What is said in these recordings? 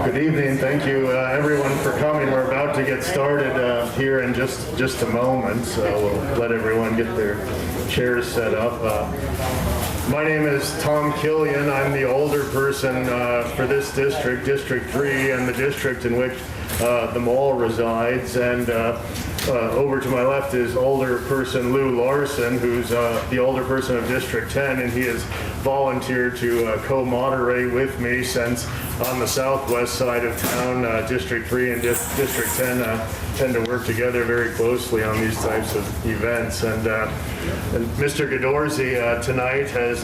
Good evening. Thank you, everyone, for coming. We're about to get started here in just a moment. So we'll let everyone get their chairs set up. My name is Tom Killian. I'm the older person for this district, District 3, and the district in which the mall resides. And over to my left is older person Lou Larson, who's the older person of District 10, and he has volunteered to co-moderate with me, since on the southwest side of town, District 3 and District 10 tend to work together very closely on these types of events. And Mr. Gadorzi tonight has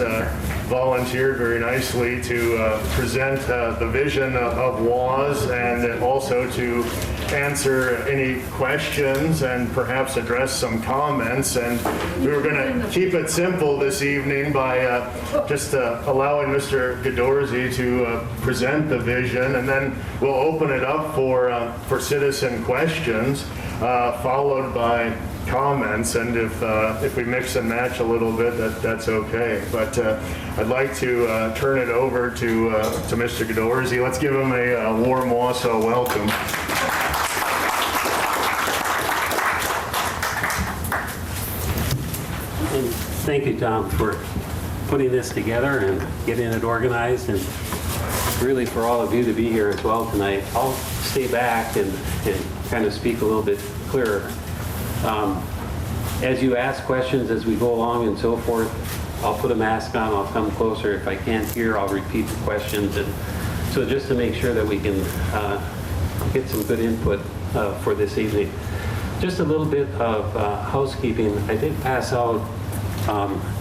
volunteered very nicely to present the vision of WAS, and also to answer any questions and perhaps address some comments. And we were going to keep it simple this evening by just allowing Mr. Gadorzi to present the vision, and then we'll open it up for citizen questions, followed by comments. And if we mix and match a little bit, that's okay. But I'd like to turn it over to Mr. Gadorzi. Let's give him a warm Wausau welcome. Thank you, Tom, for putting this together and getting it organized, and really for all of you to be here as well tonight. I'll stay back and kind of speak a little bit clearer. As you ask questions as we go along and so forth, I'll put a mask on, I'll come closer. If I can't hear, I'll repeat the questions. And so just to make sure that we can get some good input for this evening. Just a little bit of housekeeping. I did pass out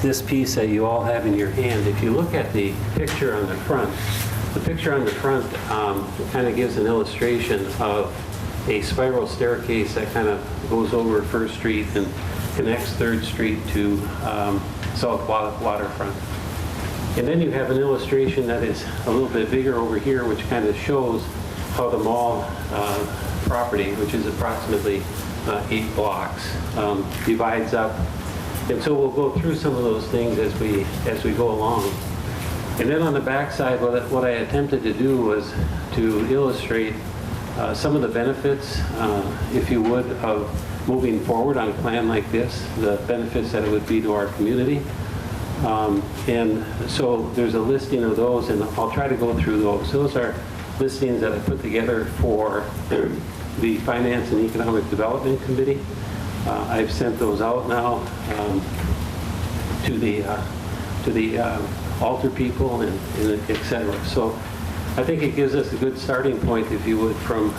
this piece that you all have in your hand. If you look at the picture on the front kind of gives an illustration of a spiral staircase that kind of goes over 1st Street and connects 3rd Street to South Waterfront. And then you have an illustration that is a little bit bigger over here, which kind of shows how the mall property, which is approximately 8 blocks, divides up. And so we'll go through some of those things as we go along. And then on the back side, what I attempted to do was to illustrate some of the benefits, if you would, of moving forward on a plan like this, the benefits that it would be to our community. And so there's a listing of those, and I'll try to go through those. Those are listings that I put together for the Finance and Economic Development Committee. I've sent those out now to the altar people and et cetera. So I think it gives us a good starting point, if you would, from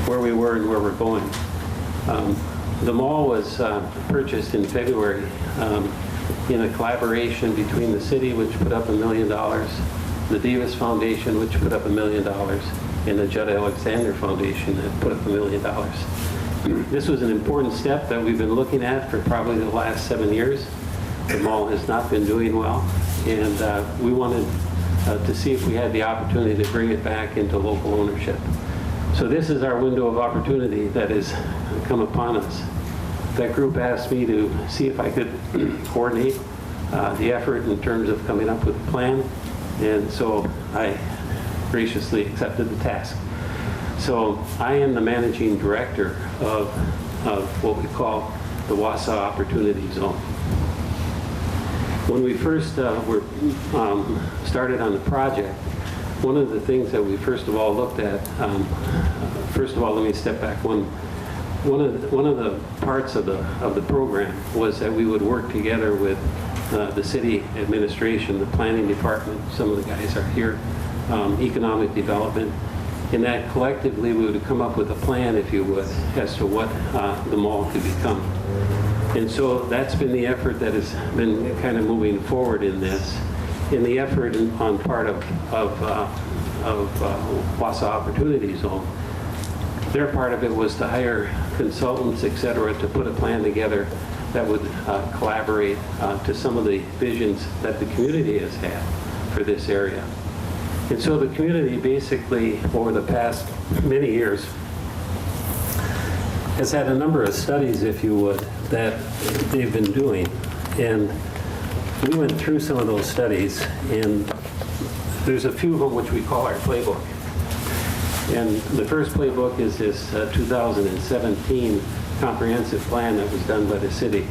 where we were and where we're going. The mall was purchased in February in a collaboration between the city, which put up $1 million, the Davis Foundation, which put up $1 million, and the Judd Alexander Foundation that put up $1 million. This was an important step that we've been looking at for probably the last 7 years. The mall has not been doing well, and we wanted to see if we had the opportunity to bring it back into local ownership. So this is our window of opportunity that has come upon us. That group asked me to see if I could coordinate the effort in terms of coming up with a plan, and so I graciously accepted the task. So I am the managing director of what we call the Wausau Opportunity Zone. When we first started on the project, one of the things that we first of all looked at, first of all, let me step back. One of the parts of the program was that we would work together with the city administration, the planning department. Some of the guys are here, economic development. And that collectively we would come up with a plan, if you would, as to what the mall could become. And so that's been the effort that has been kind of moving forward in this. In the effort on part of Wausau Opportunity Zone, their part of it was to hire consultants, et cetera, to put a plan together that would collaborate to some of the visions that the community has had for this area. And so the community basically, over the past many years, has had a number of studies, if you would, that they've been doing. And we went through some of those studies, and there's a few of them which we call our playbook. And the first playbook is this 2017 comprehensive plan that was done by the city.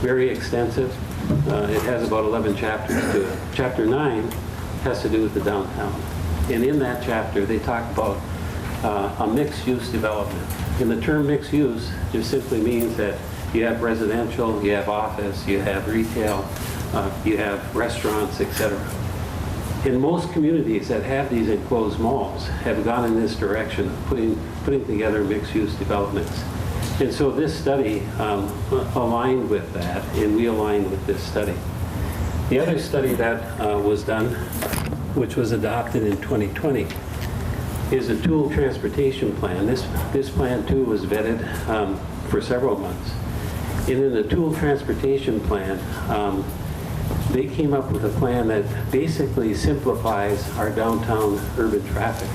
Very extensive. It has about 11 chapters to it. Chapter 9 has to do with the downtown. And in that chapter, they talk about a mixed-use development. And the term mixed use just simply means that you have residential, you have office, you have retail, you have restaurants, etc. In most communities that have these enclosed malls have gone in this direction of putting together mixed-use developments. And so this study aligned with that, and we aligned with this study. The other study that was done, which was adopted in 2020, is a dual transportation plan. This plan too was vetted for several months. And in the dual transportation plan, they came up with a plan that basically simplifies our downtown urban traffic.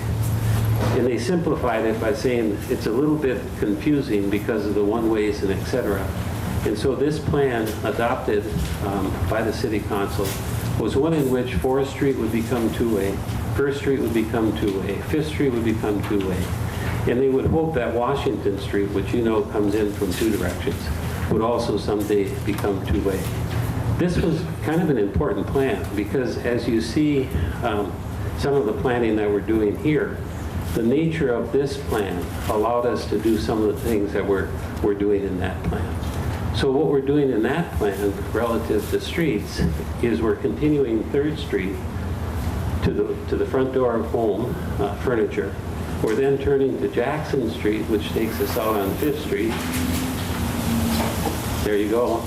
And they simplified it by saying it's a little bit confusing because of the one-ways and et cetera. And so this plan adopted by the City Council was one in which Forest Street would become two-way, First Street would become two-way, Fifth Street would become two-way. And they would hope that Washington Street, which you know comes in from two directions, would also someday become two-way. This was kind of an important plan because as you see some of the planning that we're doing here, the nature of this plan allowed us to do some of the things that we're doing in that plan. So what we're doing in that plan relative to streets is we're continuing 3rd Street to the front door of home furniture. We're then turning to Jackson Street, which takes us out on 5th Street. There you go.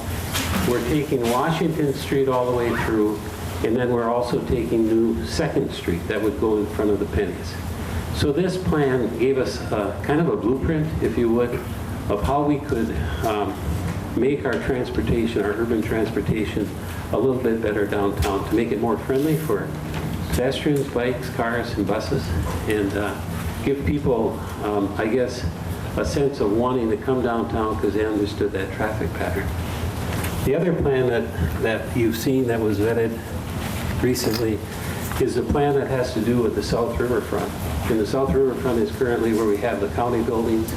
We're taking Washington Street all the way through, and then we're also taking new 2nd Street that would go in front of the Pennies. So this plan gave us kind of a blueprint, if you would, of how we could make our transportation, our urban transportation, a little bit better downtown to make it more friendly for pedestrians, bikes, cars, and buses, and give people, I guess, a sense of wanting to come downtown because they understood that traffic pattern. The other plan that you've seen that was vetted recently is a plan that has to do with the South Riverfront. And the South Riverfront is currently where we have the county buildings.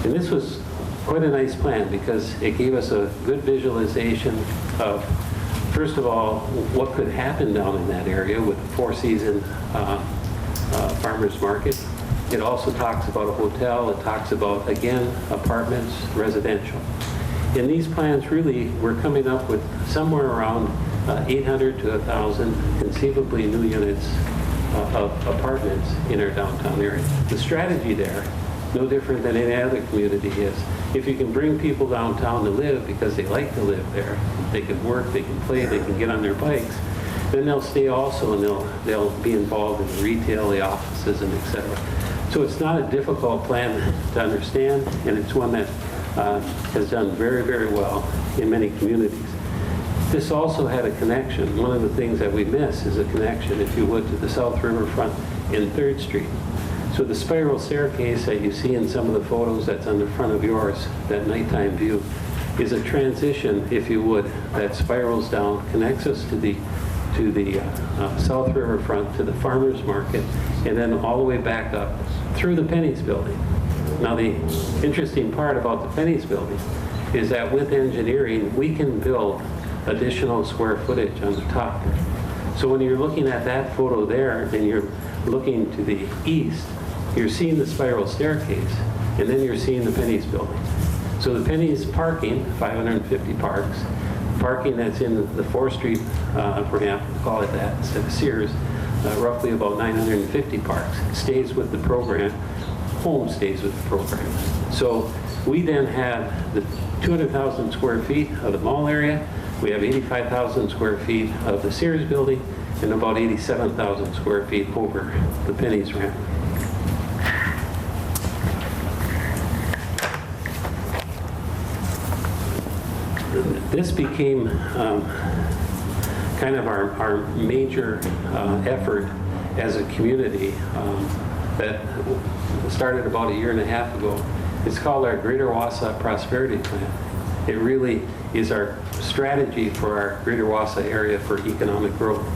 And this was quite a nice plan because it gave us a good visualization of, first of all, what could happen down in that area with the Four Seasons farmers market. It also talks about a hotel. It talks about, again, apartments, residential. In these plans, really, we're coming up with somewhere around 800 to 1,000 conceivably new units of apartments in our downtown area. The strategy there, no different than any other community, is if you can bring people downtown to live because they like to live there, they can work, they can play, they can get on their bikes, then they'll stay also and they'll be involved in the retail, the offices, and et cetera. So it's not a difficult plan to understand, and it's one that has done very, very well in many communities. This also had a connection. One of the things that we miss is a connection, if you would, to the South Riverfront in 3rd Street. So the spiral staircase that you see in some of the photos that's on the front of yours, that nighttime view, is a transition, if you would, that spirals down, connects us to the South Riverfront, to the farmers market, and then all the way back up through the Pennies building. Now the interesting part about the Pennies building is that with engineering, we can build additional square footage on the top. So when you're looking at that photo there and you're looking to the east, you're seeing the spiral staircase, and then you're seeing the Pennies building. So the Pennies parking, 550 parks, parking that's in the 4th Street ramp, call it that, instead of Sears, roughly about 950 parks, stays with the program, home stays with the program. So we then have the 200,000 square feet of the mall area, we have 85,000 square feet of the Sears building, and about 87,000 square feet over the Pennies ramp. This became kind of our major effort as a community that started about 1.5 years ago. It's called our Greater Wausau Prosperity Plan. It really is our strategy for our Greater Wausau area for economic growth.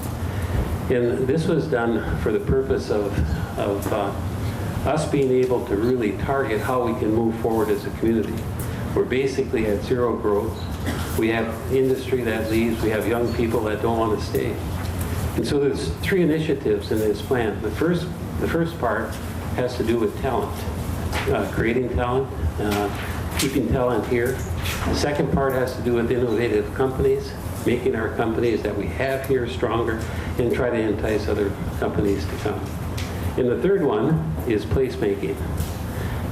And this was done for the purpose of us being able to really target how we can move forward as a community. We're basically at zero growth. We have industry that leaves. We have young people that don't want to stay. And so there's 3 initiatives in this plan. The first part has to do with talent, creating talent, keeping talent here. The second part has to do with innovative companies, making our companies that we have here stronger, and try to entice other companies to come. And the third one is placemaking.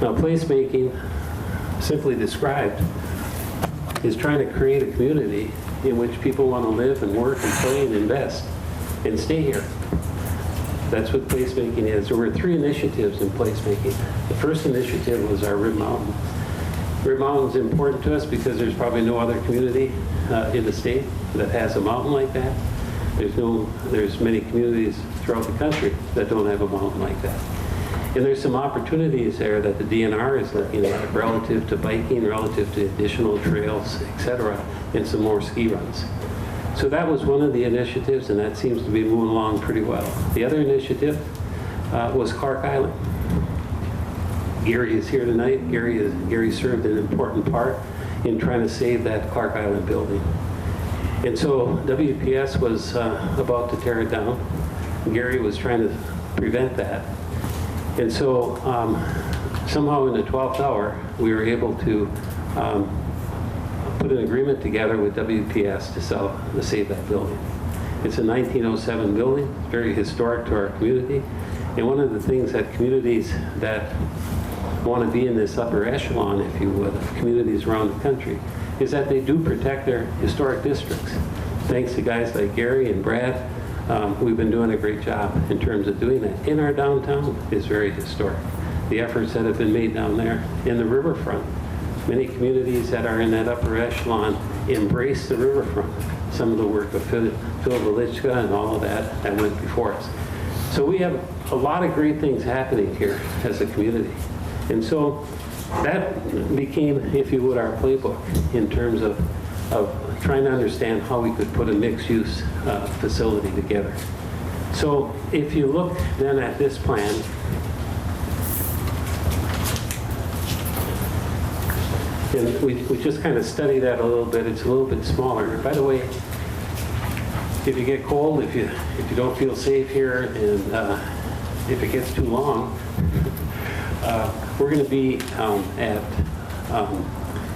Now, placemaking, simply described, is trying to create a community in which people want to live and work and play and invest and stay here. That's what placemaking is. There were 3 initiatives in placemaking. The first initiative was our Rib Mountain. Rib Mountain's important to us because there's probably no other community in the state that has a mountain like that. There's many communities throughout the country that don't have a mountain like that. And there's some opportunities there that the DNR is looking at relative to biking, relative to additional trails, etc., and some more ski runs. So that was one of the initiatives, and that seems to be moving along pretty well. The other initiative was Clark Island. Gary is here tonight. Gary served an important part in trying to save that Clark Island building. And so WPS was about to tear it down. Gary was trying to prevent that. And so somehow in the 12th hour, we were able to put an agreement together with WPS to save that building. It's a 1907 building. It's very historic to our community. And one of the things that communities that want to be in this upper echelon, if you would, of communities around the country, is that they do protect their historic districts. Thanks to guys like Gary and Brad, we've been doing a great job in terms of doing that. In our downtown is very historic. The efforts that have been made down there in the riverfront. Many communities that are in that upper echelon embrace the riverfront. Some of the work of Phil Velichka and all of that went before us. So we have a lot of great things happening here as a community. And so that became, if you would, our playbook in terms of trying to understand how we could put a mixed-use facility together. So if you look then at this plan, and we just kind of study that a little bit. It's a little bit smaller. By the way, if you get cold, if you don't feel safe here, and if it gets too long, we're going to be at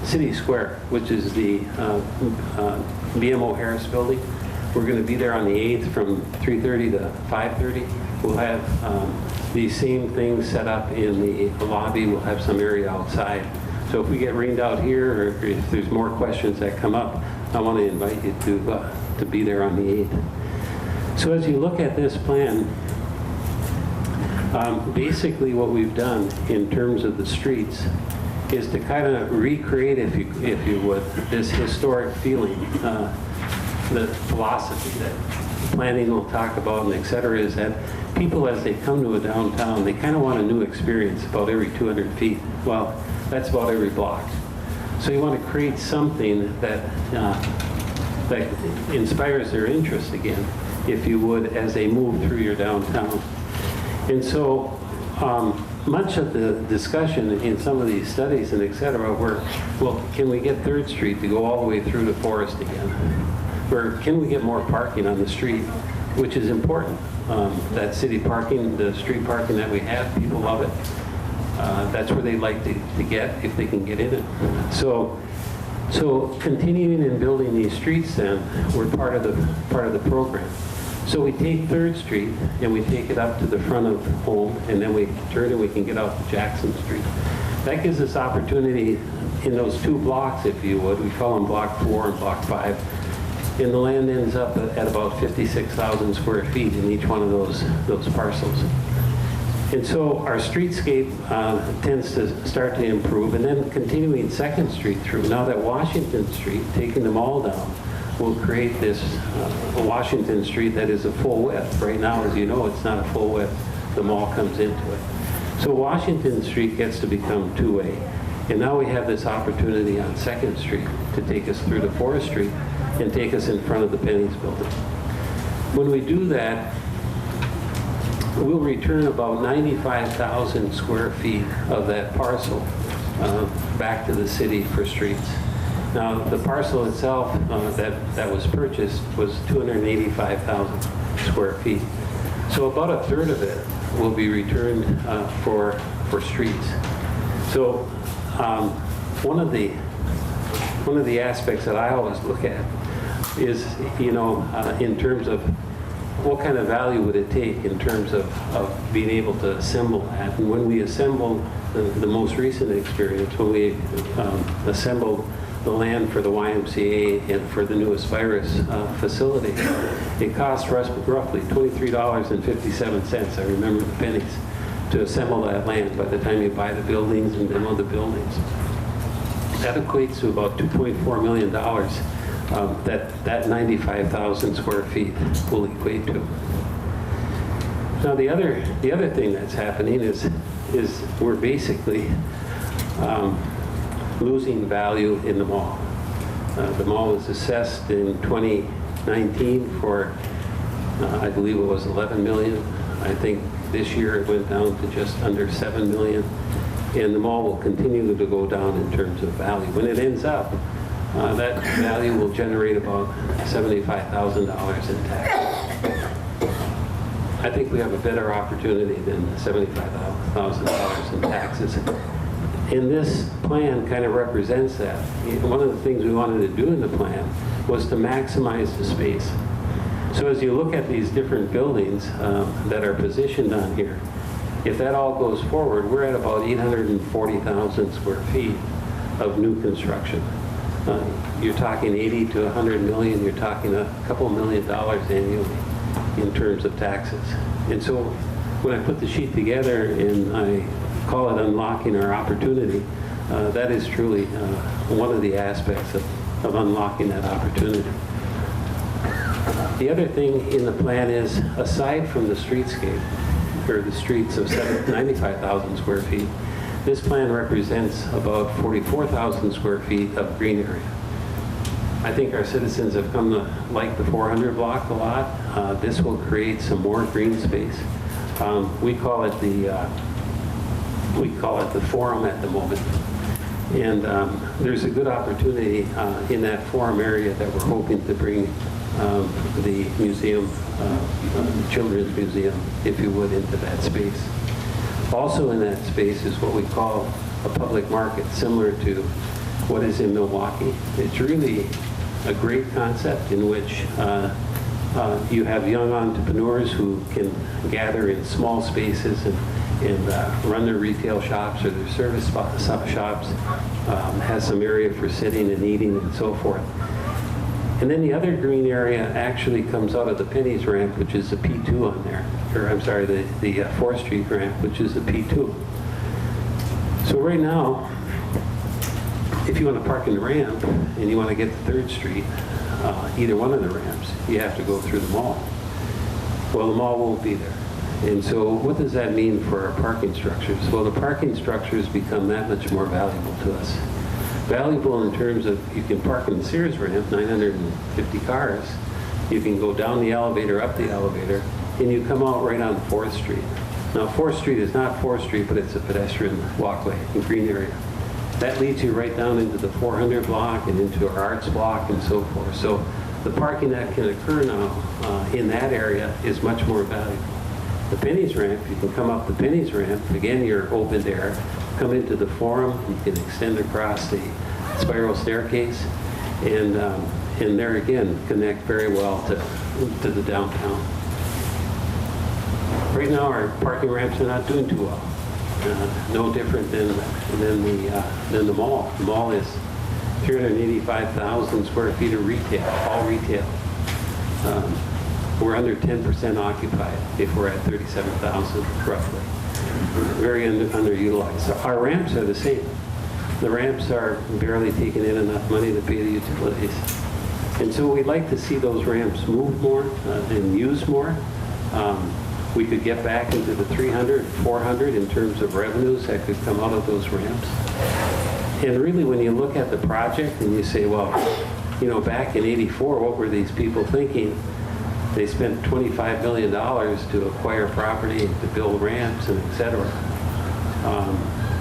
City Square, which is the BMO Harris building. We're going to be there on the 8th from 3:30 to 5:30. We'll have these same things set up in the lobby. We'll have some area outside. So if we get rained out here, or if there's more questions that come up, I want to invite you to be there on the 8th. So as you look at this plan, basically what we've done in terms of the streets is to kind of recreate, if you would, this historic feeling. The philosophy that planning will talk about and et cetera is that people, as they come to a downtown, they kind of want a new experience about every 200 feet. Well, that's about every block. So you want to create something that inspires their interest again, if you would, as they move through your downtown. And so much of the discussion in some of these studies and et cetera were, well, can we get 3rd Street to go all the way through to Forest again? Or can we get more parking on the street, which is important. That city parking, the street parking that we have, people love it. That's where they like to get, if they can get in it. So continuing and building these streets then, we're part of the program. So we take 3rd Street and we take it up to the front of home, and then we turn and we can get out to Jackson Street. That gives us opportunity in those 2 blocks, if you would. We call them Block 4 and Block 5. And the land ends up at about 56,000 square feet in each one of those parcels. And so our streetscape tends to start to improve, and then continuing 2nd Street through. Now that Washington Street, taking them all down, will create this Washington Street that is a full width. Right now, as you know, it's not a full width. The mall comes into it. So Washington Street gets to become 2-way. And now we have this opportunity on 2nd Street to take us through to Forest Street and take us in front of the Penny's building. When we do that, we'll return about 95,000 square feet of that parcel back to the city for streets. Now, the parcel itself that was purchased was 285,000 square feet. So about a third of it will be returned for streets. So one of the aspects that I always look at is, in terms of what kind of value would it take in terms of being able to assemble that. And when we assembled the most recent experience, when we assembled the land for the YMCA and for the new Aspirus facility, it cost roughly $23.57, I remember the pennies, to assemble that land by the time you buy the buildings and demo the buildings. That equates to about $2.4 million that 95,000 square feet will equate to. Now the other thing that's happening is we're basically losing value in the mall. The mall was assessed in 2019 for, I believe it was 11 million. I think this year it went down to just under 7 million. And the mall will continue to go down in terms of value. When it ends up, that value will generate about $75,000 in tax. I think we have a better opportunity than $75,000 in taxes. And this plan kind of represents that. One of the things we wanted to do in the plan was to maximize the space. So as you look at these different buildings that are positioned on here, if that all goes forward, we're at about 840,000 square feet of new construction. You're talking 80 to 100 million, you're talking a couple $1 million annually in terms of taxes. And so when I put the sheet together and I call it unlocking our opportunity, that is truly one of the aspects of unlocking that opportunity. The other thing in the plan is, aside from the streetscape, or the streets of 95,000 square feet, this plan represents about 44,000 square feet of green area. I think our citizens have come to like the 400 block a lot. This will create some more green space. We call it the forum at the moment. And there's a good opportunity in that forum area that we're hoping to bring the museum, children's museum, if you would, into that space. Also in that space is what we call a public market, similar to what is in Milwaukee. It's really a great concept in which you have young entrepreneurs who can gather in small spaces and run their retail shops or their service shops, has some area for sitting and eating and so forth. And then the other green area actually comes out of the Pennies ramp, which is the P2 on there. Or I'm sorry, the 4th Street ramp, which is the P2. So right now, if you want to park in the ramp and you want to get to 3rd Street, either one of the ramps, you have to go through the mall. Well, the mall won't be there. And so what does that mean for our parking structures? Well, the parking structures become that much more valuable to us. Valuable in terms of, you can park in the Sears ramp, 950 cars. You can go down the elevator, up the elevator, and you come out right on 4th Street. Now, 4th Street is not 4th Street, but it's a pedestrian walkway and green area. That leads you right down into the 400 block and into our arts block and so forth. So the parking that can occur now in that area is much more valuable. The Pennies ramp, you can come up the Pennies ramp, again, you're open there, come into the forum, you can extend across the spiral staircase, and there again, connect very well to the downtown. Right now, our parking ramps are not doing too well. No different than the mall. The mall is 385,000 square feet of retail, all retail. We're under 10% occupied if we're at 37,000 roughly. Very underutilized. So our ramps are the same. The ramps are barely taking in enough money to pay the utilities. And so we'd like to see those ramps move more and used more. We could get back into the 300, 400 in terms of revenues that could come out of those ramps. And really, when you look at the project and you say, well, back in '84, what were these people thinking? They spent $25 million to acquire property, to build ramps, and et cetera.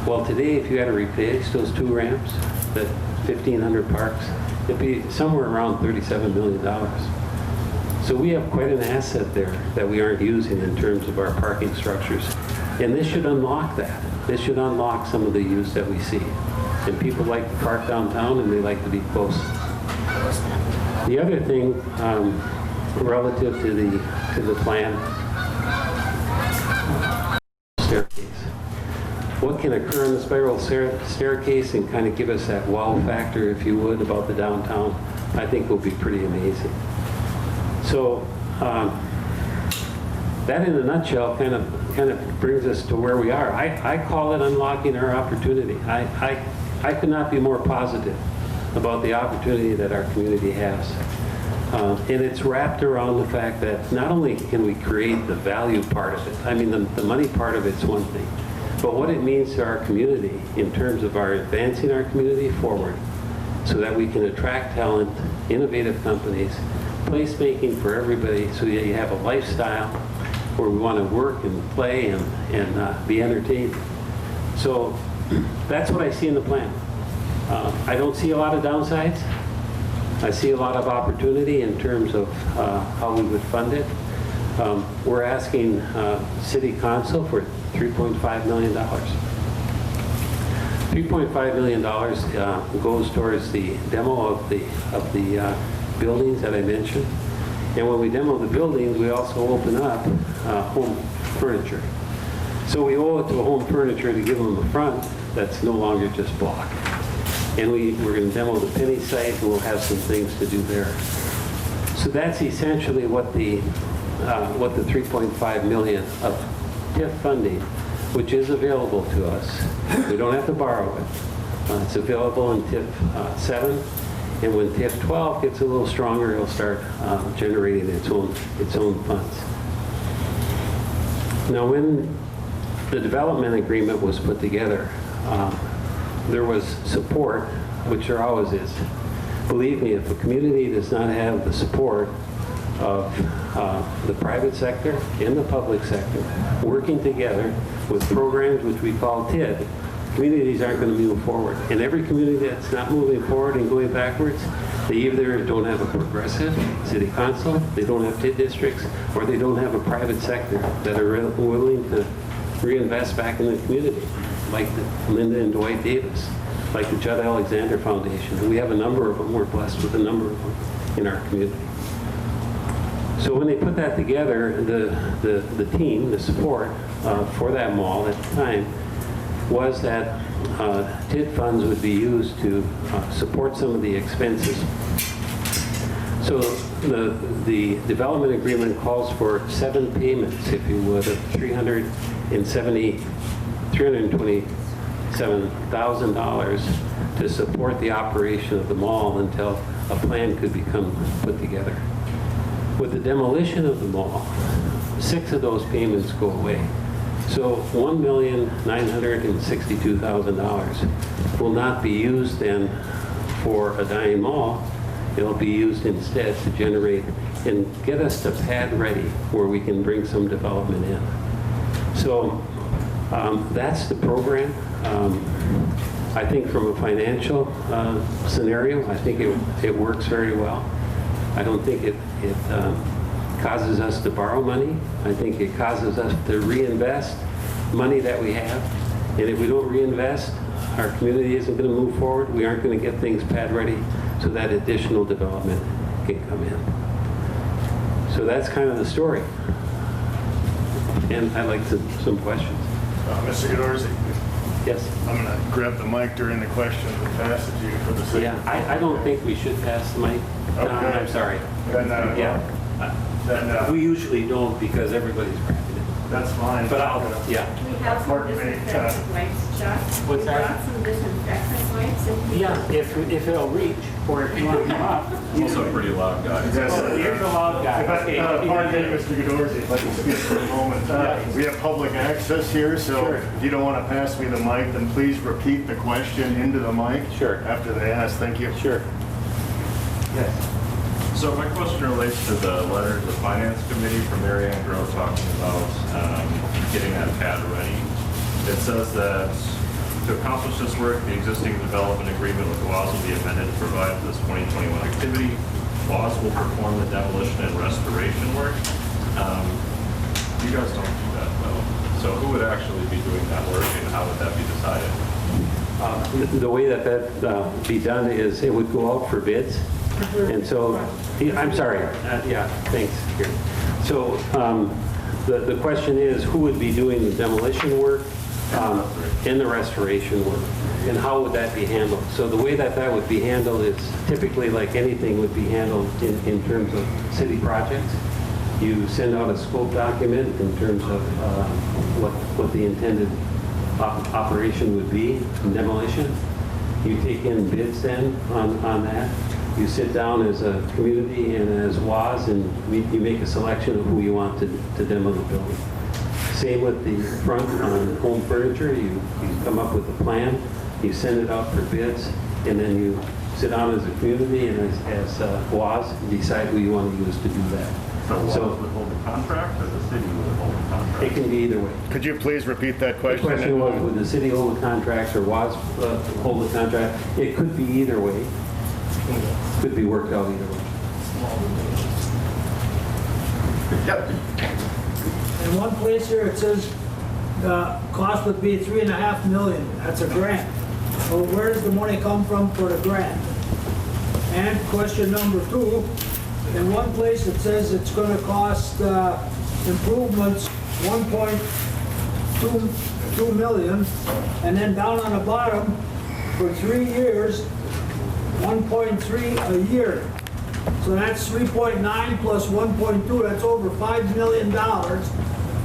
Well, today, if you had to replace those 2 ramps, that 1,500 parks, it'd be somewhere around $37 million. So we have quite an asset there that we aren't using in terms of our parking structures. And this should unlock that. This should unlock some of the use that we see. And people like to park downtown and they like to be close. The other thing relative to the plan, staircase. What can occur in the spiral staircase and kind of give us that wow factor, if you would, about the downtown, I think will be pretty amazing. So that in a nutshell kind of brings us to where we are. I call it unlocking our opportunity. I could not be more positive about the opportunity that our community has. And it's wrapped around the fact that not only can we create the value part of it, I mean the money part of it's one thing, but what it means to our community in terms of our advancing our community forward so that we can attract talent, innovative companies, placemaking for everybody so that you have a lifestyle where we want to work and play and be entertained. So that's what I see in the plan. I don't see a lot of downsides. I see a lot of opportunity in terms of how we would fund it. We're asking City Council for $3.5 million. $3.5 million goes towards the demo of the buildings that I mentioned. And when we demo the buildings, we also open up home furniture. So we owe it to home furniture to give them a front that's no longer just block. And we're going to demo the Penny site, and we'll have some things to do there. So that's essentially what the 3.5 million of TIF funding, which is available to us. We don't have to borrow it. It's available in TIF 7, and when TIF 12 gets a little stronger, it'll start generating its own funds. Now, when the development agreement was put together, there was support, which there always is. Believe me, if a community does not have the support of the private sector and the public sector working together with programs which we call TID, communities aren't going to move forward. And every community that's not moving forward and going backwards, they either don't have a progressive city council, they don't have TID districts, or they don't have a private sector that are willing to reinvest back in the community, like the Linda and Dwight Davis, like the Judd Alexander Foundation. And we have a number of them. We're blessed with a number of them in our community. So when they put that together, the team, the support for that mall at the time was that TID funds would be used to support some of the expenses. So the development agreement calls for 7 payments, if you would, of $327,000 to support the operation of the mall until a plan could become put together. With the demolition of the mall, 6 of those payments go away. So $1,962,000 will not be used then for a dying mall. It'll be used instead to generate and get us to pad ready where we can bring some development in. So that's the program. I think from a financial scenario, I think it works very well. I don't think it causes us to borrow money. I think it causes us to reinvest money that we have. And if we don't reinvest, our community isn't going to move forward. We aren't going to get things pad ready so that additional development can come in. So that's kind of the story. And I'd like some questions. Mr. Gadorzi, Yes? I'm going to grab the mic during the questions and pass it to you for the sake. Yeah, I don't think we should pass the mic. Okay. I'm sorry. Then, We usually don't because everybody's grabbing it. that's fine. But I'll, yeah. We have some disinfectant wipes, Chuck. What's that? We brought some disinfectant wipes. Yeah, if it'll reach, or if you want to come up. He's a pretty loud guy. Yes, Here's the loud guy. Okay. Pardon me, Mr. Gadorzi, if I can speak for a moment. We have public access here, so Sure. if you don't want to pass me the mic, then please repeat the question into the mic. Sure. After they ask. Thank you. Sure. Yes. So my question relates to the letter to the Finance Committee from Mary Ann Grove talking about getting that pad ready. It says that to accomplish this work, the existing development agreement with Wausau will be amended to provide for this 2021 activity. Wausau will perform the demolition and restoration work. You guys don't do that though. So who would actually be doing that work and how would that be decided? The way that that be done is it would go out for bids. And so, I'm sorry, yeah, thanks. Here. So the question is who would be doing the demolition work and the restoration work? And how would that be handled? So the way that that would be handled is typically like anything would be handled in terms of city projects. You send out a scope document in terms of what the intended operation would be in demolition. You take in bids then on that. You sit down as a community and as WAS and you make a selection of who you want to demo the building. Same with the front on home furniture. You come up with a plan, you send it out for bids, and then you sit down as a community and as WAS decide who you want to use to do that. So WAS would hold the contract or the city would hold the contract? It can be either way. Could you please repeat that The question? question was, would the city hold the contract or WAS hold the contract? It could be either way. Could be worked out either way. Yep. In one place here, it says the cost would be $3.5 million. That's a grant. So where does the money come from for the grant? And question number 2, in one place it says it's going to cost improvements $1.2 million, and then down on the bottom, for 3 years, 1.3 a year. So that's 3.9 plus 1.2, that's over $5 million.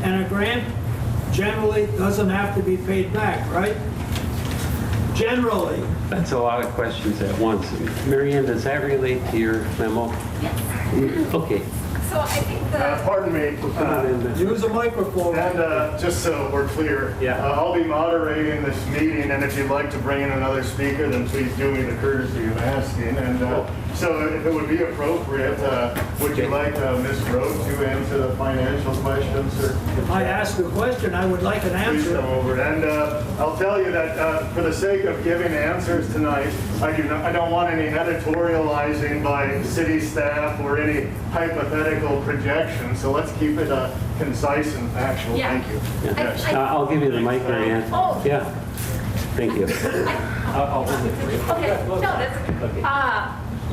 And a grant generally doesn't have to be paid back, right? Generally. That's a lot of questions at once. Mary Ann, does that relate to your memo? Yes. Okay. So I think Pardon me. Use a microphone. And just so we're clear, Yeah. I'll be moderating this meeting, and if you'd like to bring in another speaker, then please do me the courtesy of asking. And so if it would be appropriate, would you like Ms. Rhodes to answer the financial questions? Or If I ask a question, I would like an please come answer. over. And I'll tell you that for the sake of giving answers tonight, I don't want any editorializing by city staff or any hypothetical projections. So let's keep it concise and factual. Yeah. Thank you. Yes. I'll give you the mic, Mary Ann. Oh. Yeah. Thank you. I'll hold it for you. Okay, no, that's,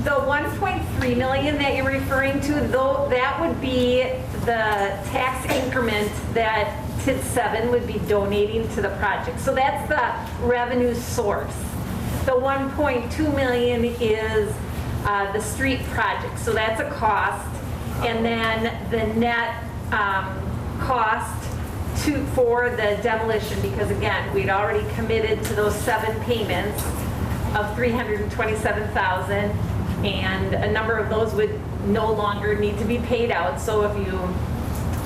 the 1.3 million that you're referring to, though, that would be the tax increment that TID 7 would be donating to the project. So that's the revenue source. The 1.2 million is the street project. So that's a cost. And then the net cost for the demolition, because again, we'd already committed to those 7 payments of $327,000, and a number of those would no longer need to be paid out. So if you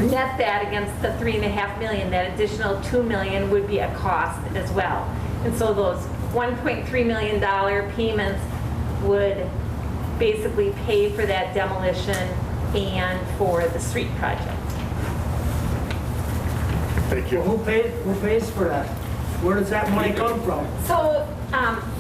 net that against the $3.5 million, that additional $2 million would be a cost as well. And so those $1.3 million payments would basically pay for that demolition and for the street project. Thank you. Well, who pays for that? Where does that money come from? So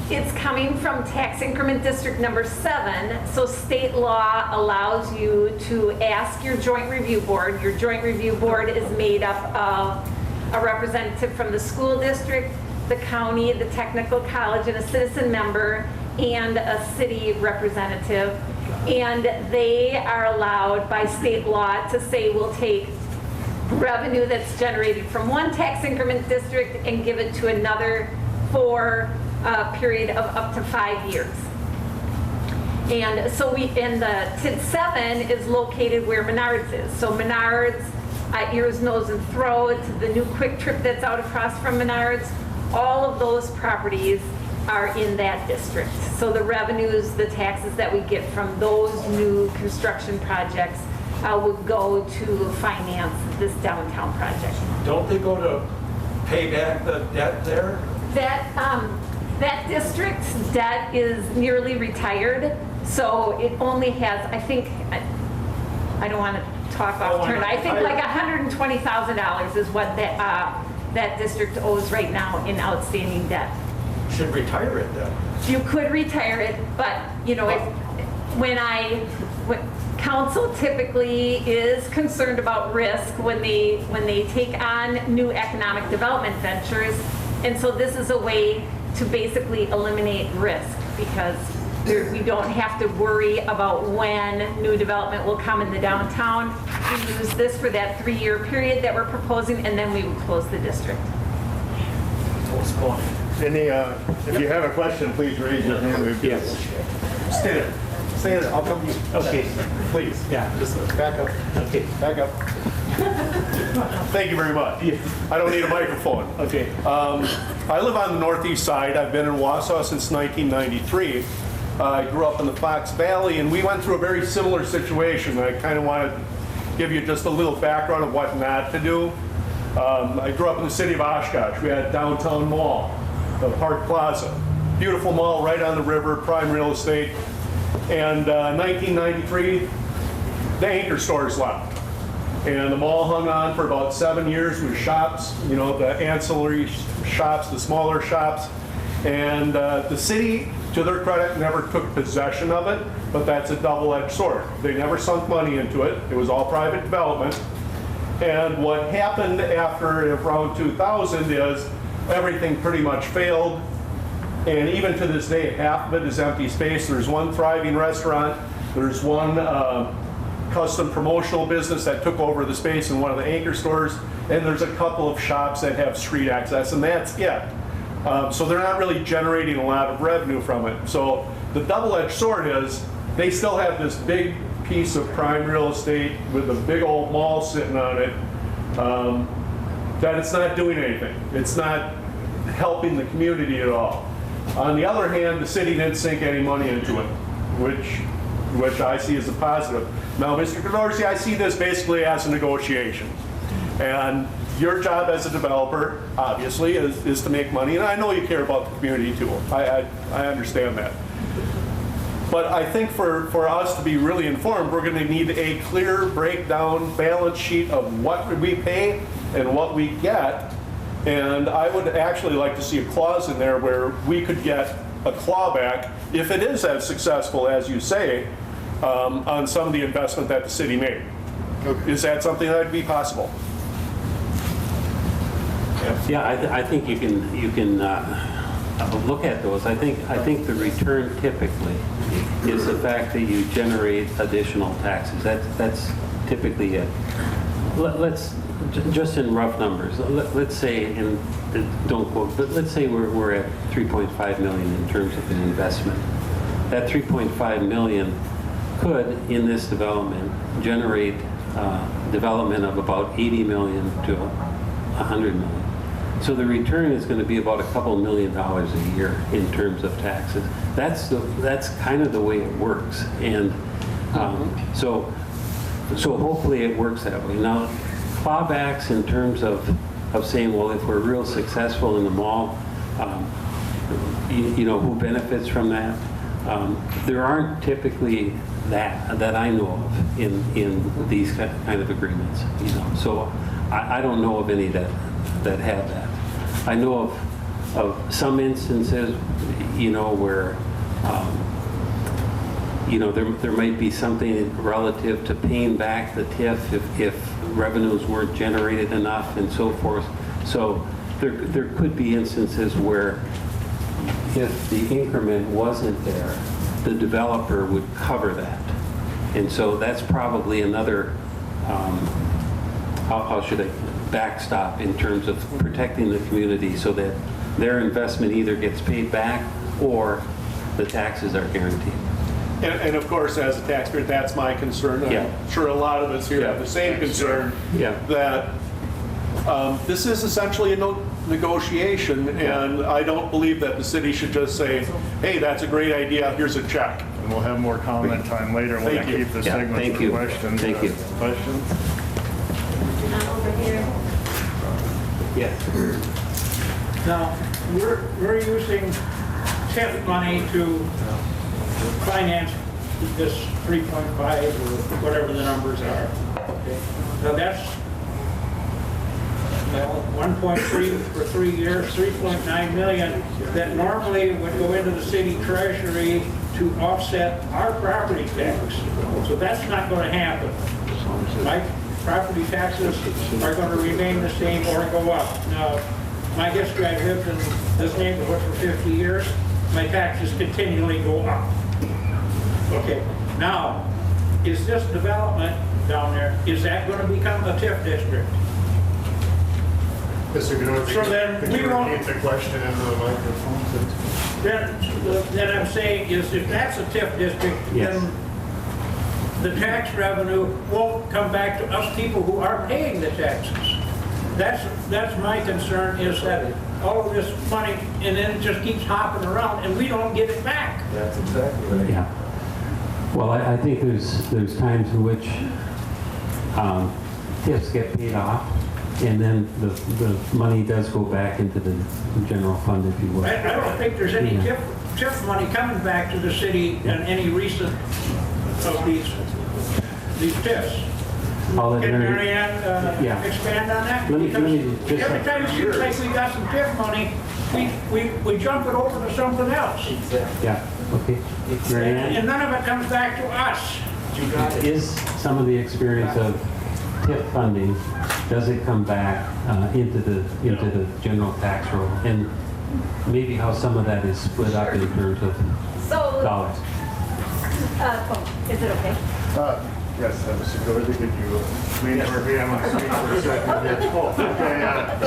it's coming from tax increment district number 7. So state law allows you to ask your joint review board. Your joint review board is made up of a representative from the school district, the county, the technical college, and a citizen member, and a city representative. And they are allowed by state law to say we'll take revenue that's generated from one tax increment district and give it to another for a period of up to 5 years. And so and the TID 7 is located where Menards is. So Menards, ears, nose, and throat, the new Quick Trip that's out across from Menards, all of those properties are in that district. So the revenues, the taxes that we get from those new construction projects would go to finance this downtown project. Don't they go to pay back the debt there? That district's debt is nearly retired, So it only has, I think, I don't want to talk off turn, I think like $120,000 is what that district owes right now in outstanding debt. Should retire it then. You could retire it, but, you know, when council typically is concerned about risk when they take on new economic development ventures. And so this is a way to basically eliminate risk because we don't have to worry about when new development will come in the downtown. We use this for that 3-year period that we're proposing, and then we would close the district. Postpone it. If you have a question, please raise your hand. Yes. Stay there. Stay there. I'll come to you. Okay. Please. Yeah. Just back up. Okay. Back up. Thank you very much. I don't need a microphone. Okay. I live on the northeast side. I've been in Wausau since 1993. I grew up in the Fox Valley, and we went through a very similar situation. I kind of want to give you just a little background of what not to do. I grew up in the city of Oshkosh. We had a downtown mall, the Park Plaza. Beautiful mall right on the river, prime real estate. And 1993, the anchor stores left. And the mall hung on for about 7 years with shops, you know, the ancillary shops, the smaller shops. And the city, to their credit, never took possession of it, but that's a double-edged sword. They never sunk money into it. It was all private development. And what happened after around 2000 is everything pretty much failed. And even to this day, half of it is empty space. There's one thriving restaurant. There's one custom promotional business that took over the space in one of the anchor stores. And there's a couple of shops that have street access, and that's it. So they're not really generating a lot of revenue from it. So the double-edged sword is they still have this big piece of prime real estate with a big old mall sitting on it that it's not doing anything. It's not helping the community at all. On the other hand, the city didn't sink any money into it, which I see as a positive. Now, Mr. Dorsey, I see this basically as a negotiation. And your job as a developer, obviously, is to make money. And I know you care about the community too. I understand that. But I think for us to be really informed, we're going to need a clear breakdown balance sheet of what we pay and what we get. And I would actually like to see a clause in there where we could get a clawback, if it is as successful as you say, on some of the investment that the city made. Is that something that would be possible? Yeah, I think you can look at those. I think the return typically is the fact that you generate additional taxes. That's typically it. Let's just in rough numbers. Let's say, and don't quote, but let's say we're at 3.5 million in terms of an investment. That 3.5 million could, in this development, generate development of about 80 million to 100 million. So the return is going to be about a couple $1 million a year in terms of taxes. That's kind of the way it works, and so hopefully it works that way. Now, clawbacks in terms of saying, well, if we're real successful in the mall, you know, who benefits from that? There aren't typically that I know of in these kind of agreements. You know, so I don't know of any that have that. I know of some instances, you know, where you know, there might be something relative to paying back the TIF if revenues weren't generated enough and so forth. So there could be instances where if the increment wasn't there, the developer would cover that. And so that's probably another, how should I, backstop in terms of protecting the community so that their investment either gets paid back or the taxes are guaranteed. And of course, as a taxpayer, that's my concern. Yeah. I'm sure a lot of us here have the same concern. Yeah. That this is essentially a negotiation, and I don't believe that the city should just say, hey, that's a great idea, here's a check. And we'll have more comment time later. We're going Thank to you. keep the Yeah, segment thank for you. questions. Thank you. Questions? Over here. Yes. Now, we're using TIF money to finance this 3.5 or whatever the numbers are. Okay. Now that's, well, 1.3 for 3 years, 3.9 million that normally would go into the city treasury to offset our property tax. So that's not going to happen. My property taxes are going to remain the same or go up. Now, my history, I've lived in this neighborhood for 50 years. My taxes continually go up. Okay, now, is this development down there, is that going to become a TIF district? Mr. Gnorski, So then could we you won't- repeat the question into the microphone? Then I'm saying is if that's a TIF district, Yes. then the tax revenue won't come back to us people who are paying the taxes. That's my concern, is that all of this money, and then it just keeps hopping around, and we don't get it back. That's exactly right. Yeah. Well, I think there's times in which TIFs get paid off, and then the money does go back into the general fund, if you will. I don't think there's any Yeah. TIF money coming back to the city in any recent of these TIFs. I'll let Can Mary- Mary Ann Yeah. expand on that? Let me Because just- every time it seems like we got some TIF money, we jump it over to something else. Yeah, okay. Mary Ann? And none of it comes back to us. Is some of the experience of TIF funding, does it come back into the general tax roll? And maybe how some of that is split up in terms of So, dollars? is it okay? Yes, Mr. Gnorski, could you lean over here? I'm on speak for a second. Okay,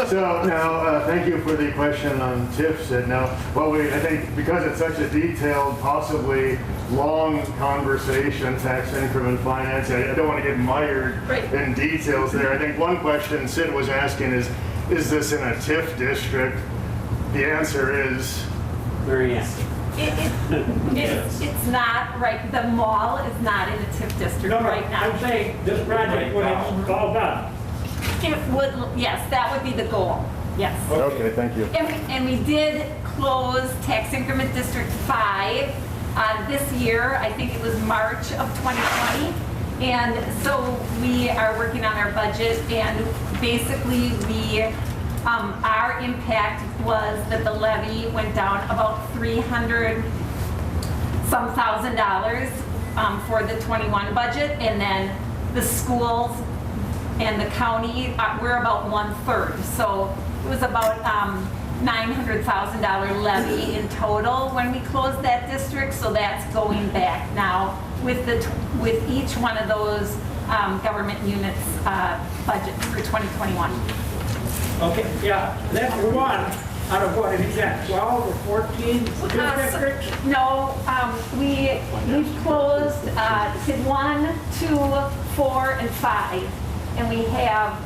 so now, thank you for the question on TIFs. And now, I think because it's such a detailed, possibly long conversation, tax increment finance, I don't want to get mired Right. in details there. I think one question Sid was asking is this in a TIF district? The answer is, Mary Ann? It's not, right, the mall is not in a TIF district No, right now. I'm saying this project, when it's all done. It would, yes, that would be the goal, yes. okay, thank you. And we did close Tax Increment District 5 this year. I think it was March of 2020. And so we are working on our budget, and basically our impact was that the levy went down about $300-some thousand for the 21 budget, and then the schools and the county, we're about 1/3. So it was about $900,000 levy in total when we closed that district. So that's going back now with each one of those government units budget for 2021. Okay, yeah, that's one out of what, is that 12 or 14 districts? No, we've closed TID 1, 2, 4, and 5. And we have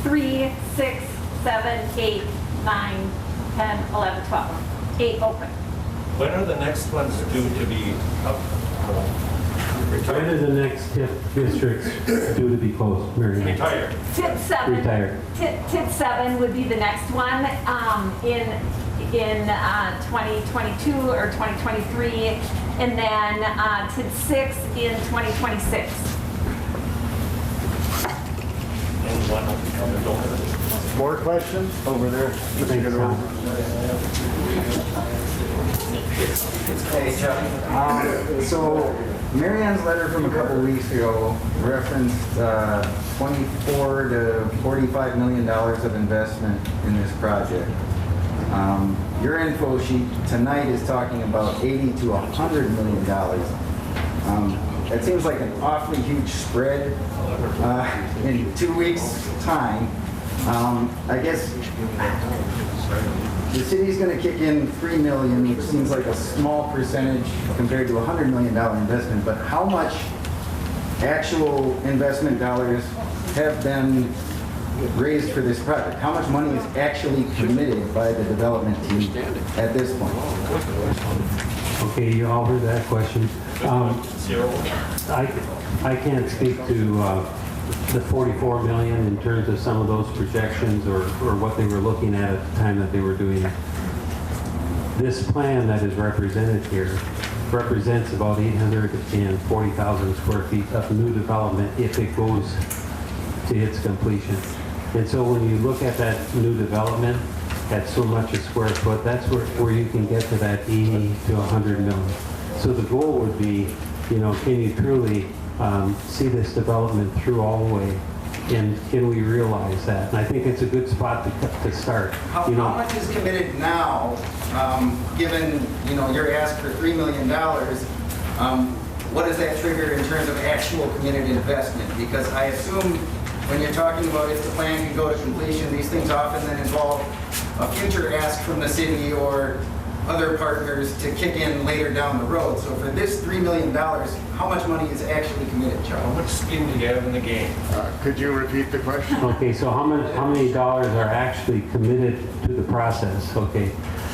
3, 6, 7, 8, 9, 10, 11, 12. 8 open. When are the next ones due to be up? When are the next TIF districts due to be closed, Mary Ann? Retired. TID 7. Retired. TID 7 would be the next one in 2022 or 2023, and then TID 6 in 2026. More questions over there? Mr. Thanks, Tom. Hey, Chuck. So, Mary Ann's letter from a couple weeks ago referenced $24 to $45 million of investment in this project. Your info sheet tonight is talking about $80 to $100 million. That seems like an awfully huge spread in 2 weeks' time. I guess the city's going to kick in $3 million, which seems like a small percentage compared to a $100 million investment. But how much actual investment dollars have been raised for this project? How much money is actually committed by the development team at this point? Okay, you all heard that question. I can't speak to the 44 million in terms of some of those projections or what they were looking at the time that they were doing this plan that is represented here represents about 840,000 square feet of new development if it goes to its completion. And so when you look at that new development at so much a square foot, that's where you can get to that 80 to 100 million. So the goal would be, can you truly see this development through all the way? And can we realize that? And I think it's a good spot to start. How much is committed now, given, your ask for $3 million? What does that trigger in terms of actual committed investment? Because I assume when you're talking about if the plan can go to completion, these things often then involve a future ask from the city or other partners to kick in later down the road. So for this $3 million, how much money is actually committed, Charlie? How much skin do you have in the game? Could you repeat the question? Okay, so how many dollars are actually committed to the process? Okay,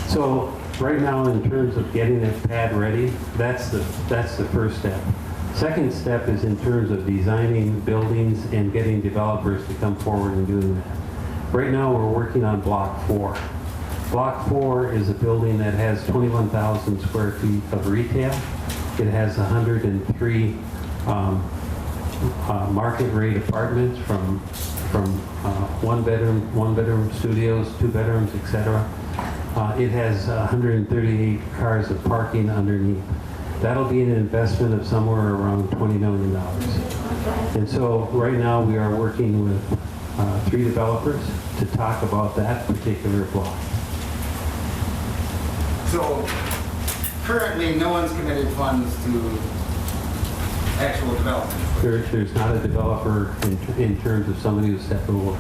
so right now in terms of getting that pad ready, that's the first step. Second step is in terms of designing buildings and getting developers to come forward and doing that. Right now we're working on Block 4. Block 4 is a building that has 21,000 square feet of retail. It has 103 market rate apartments from one bedroom studios, 2 bedrooms, etc. It has 138 cars of parking underneath. That'll be an investment of somewhere around $20 million. And so right now we are working with 3 developers to talk about that particular block. So currently, no one's committed funds to actual development. There's not a developer in terms of somebody who's stepping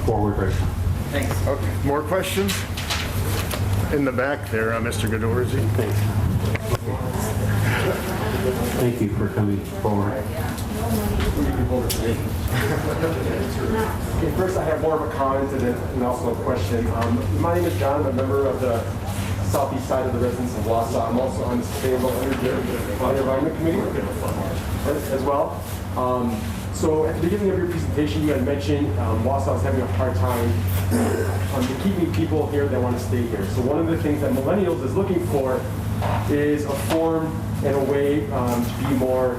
forward right now. Thanks. Okay, more questions? In the back there, Mr. Gadorzi. Thanks. Thank you for coming forward. Okay, first, I have more of a comment and also a question. My name is John. I'm a member of the southeast side of the residents of Wausau. I'm also on the Sustainable Energy and Environment Committee as well. So at the beginning of your presentation, you had mentioned Wausau is having a hard time keeping people here that want to stay here. So one of the things that Millennials is looking for is a form and a way to be more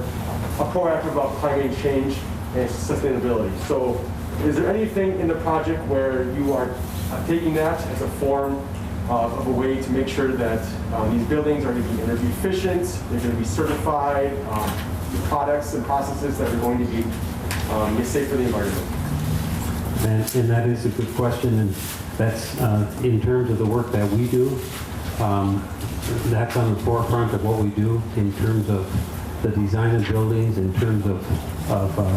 proactive about climate change and sustainability. So is there anything in the project where you are taking that as a form of a way to make sure that these buildings are going to be energy efficient, they're going to be certified, products and processes that are going to be safe for the environment? And that is a good question, and that's in terms of the work that we do. That's on the forefront of what we do in terms of the design of buildings, in terms of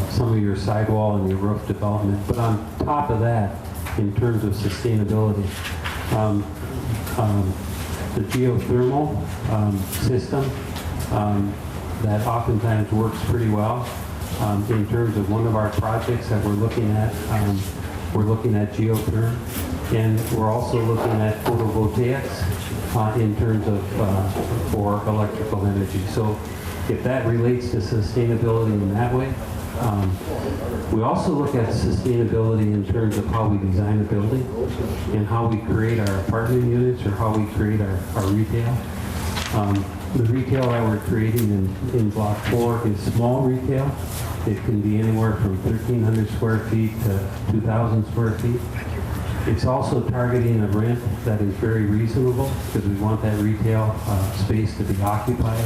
some of your sidewall and your roof development. But on top of that, in terms of sustainability, the geothermal system that oftentimes works pretty well. In terms of one of our projects that we're looking at geotherm, and we're also looking at photovoltaics in terms of for electrical energy. So if that relates to sustainability in that way, we also look at sustainability in terms of how we design a building and how we create our apartment units or how we create our retail. The retail that we're creating in Block 4 is small retail. It can be anywhere from 1,300 square feet to 2,000 square feet. It's also targeting a rent that is very reasonable because we want that retail space to be occupied.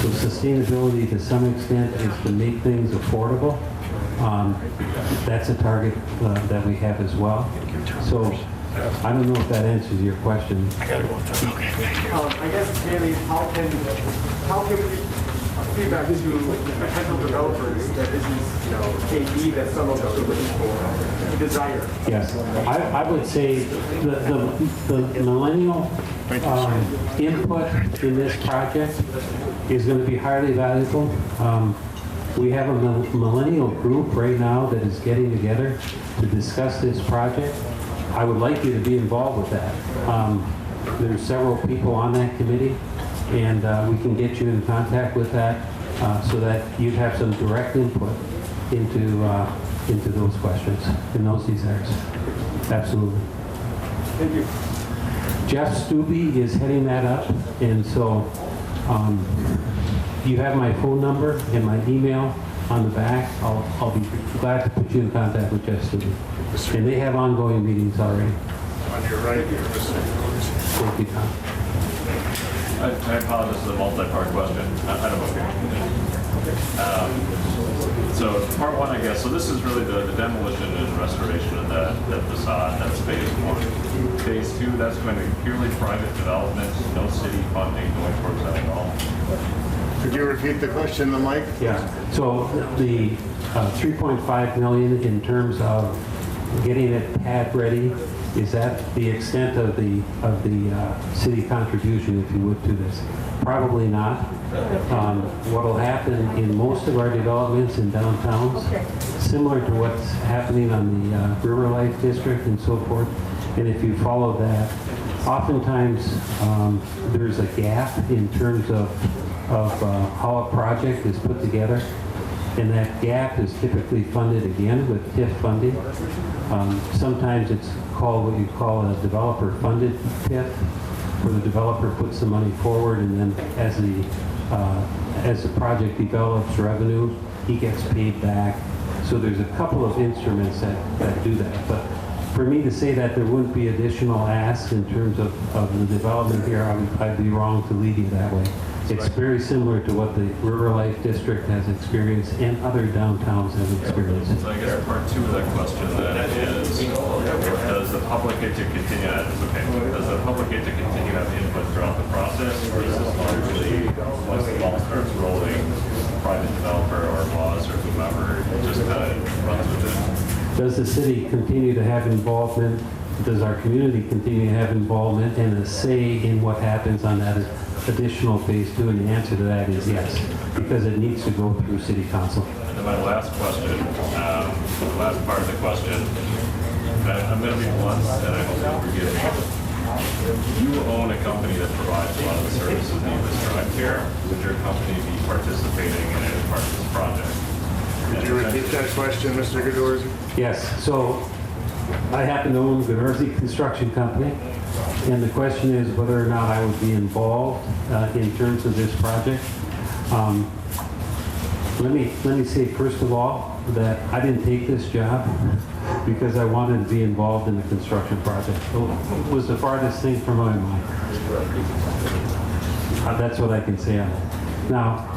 So sustainability to some extent is to make things affordable. That's a target that we have as well. So I don't know if that answers your question. I guess, Haley, how can feedback to potential developers that this is, a need that some of us are looking for, a desire? Yes, I would say the millennial input in this project is going to be highly valuable. We have a millennial group right now that is getting together to discuss this project. I would like you to be involved with that. There's several people on that committee, and we can get you in contact with that so that you'd have some direct input into those questions and those desires. Absolutely. Thank you. Jeff Stubbe is heading that up, and so You have my phone number and my email on the back. I'll be glad to put you in contact with Jeff Studi. And they have ongoing meetings already. On your right here, Mr. Thank you, Tom. I apologize for the multi-part question. I don't know. So part one, I guess, so this is really the demolition and restoration of that facade, that's phase one. Phase two, that's going to be purely private development, no city funding going towards that at all. Could you repeat the question, the mic? Yeah, so the 3.5 million in terms of getting it pad ready, is that the extent of the city contribution, if you would, to this? Probably not. What will happen in most of our developments in downtowns, similar to what's happening on the River Life District and so forth, and if you follow that, oftentimes there's a gap in terms of how a project is put together, and that gap is typically funded again with TIF funding. Sometimes it's called what you call a developer-funded TIF, where the developer puts the money forward, and then as the project develops revenue, he gets paid back. So there's a couple of instruments that do that. But for me to say that there wouldn't be additional asks in terms of the development here, I'd be wrong to lead you that way. It's very similar to what the River Life District has experienced and other downtowns have experienced. So I guess part two of that question then is, does the public get to continue that? Does the public get to continue to have input throughout the process, or is this largely, once the ball starts rolling, private developer or boss or whomever just kind of runs with it? Does the city continue to have involvement? Does our community continue to have involvement and a say in what happens on that additional phase two? And the answer to that is yes, because it needs to go through city council. And then my last question, the last part of the question, I'm going to be blunt, and I hope you'll forgive me. You own a company that provides a lot of the services that you described here. Would your company be participating in any part of this project? Could you repeat that question, Mr. Godorsky? Yes, so I happen to own Riverside Construction Company, and the question is whether or not I would be involved in terms of this project. Let me say first of all that I didn't take this job because I wanted to be involved in the construction project. It was the farthest thing from my mind. That's what I can say on it. Now,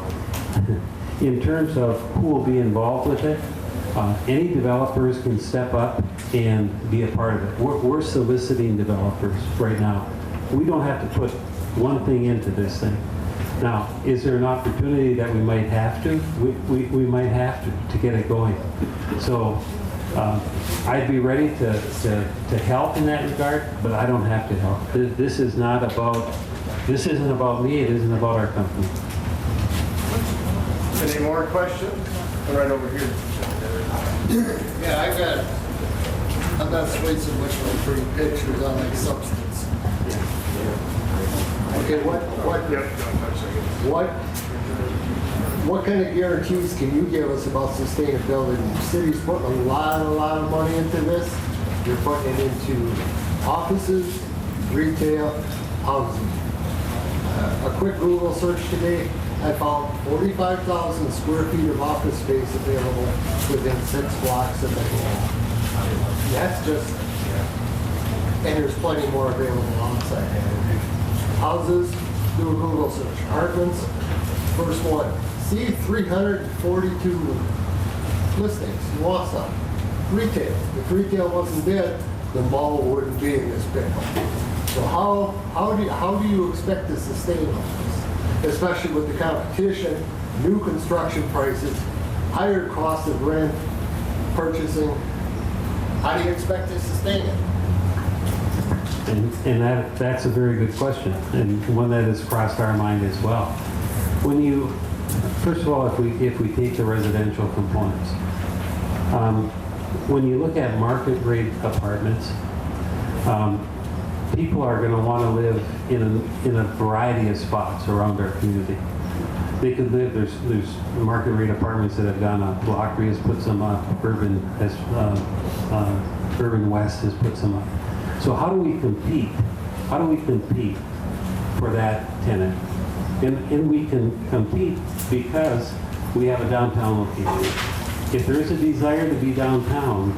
in terms of who will be involved with it, any developers can step up and be a part of it. We're soliciting developers right now. We don't have to put one thing into this thing. Now, is there an opportunity that we might have to? We might have to get it going. So I'd be ready to help in that regard, but I don't have to help. This isn't about me, it isn't about our company. Any more questions? Right over here. Yeah, I'm not way so much on pretty pictures, I like substance. Okay, what kind of guarantees can you give us about sustainability? The city's putting a lot of money into this. You're putting it into offices, retail, housing. A quick Google search today, I found 45,000 square feet of office space available within 6 blocks of the mall. That's just, and there's plenty more available outside. Houses, do a Google search. Apartments, first one. See 342 listings in Wausau. Retail. If retail wasn't dead, the mall wouldn't be in this pickle. So how do you expect to sustain all this? Especially with the competition, new construction prices, higher cost of rent, purchasing. How do you expect to sustain it? And that's a very good question, and one that has crossed our mind as well. First of all, if we take the residential components, when you look at market rate apartments, people are going to want to live in a variety of spots around our community. They could live, there's market rate apartments that have gone up. Blockry has put some up. Urban West has put some up. So how do we compete? How do we compete for that tenant? And we can compete because we have a downtown location. If there is a desire to be downtown,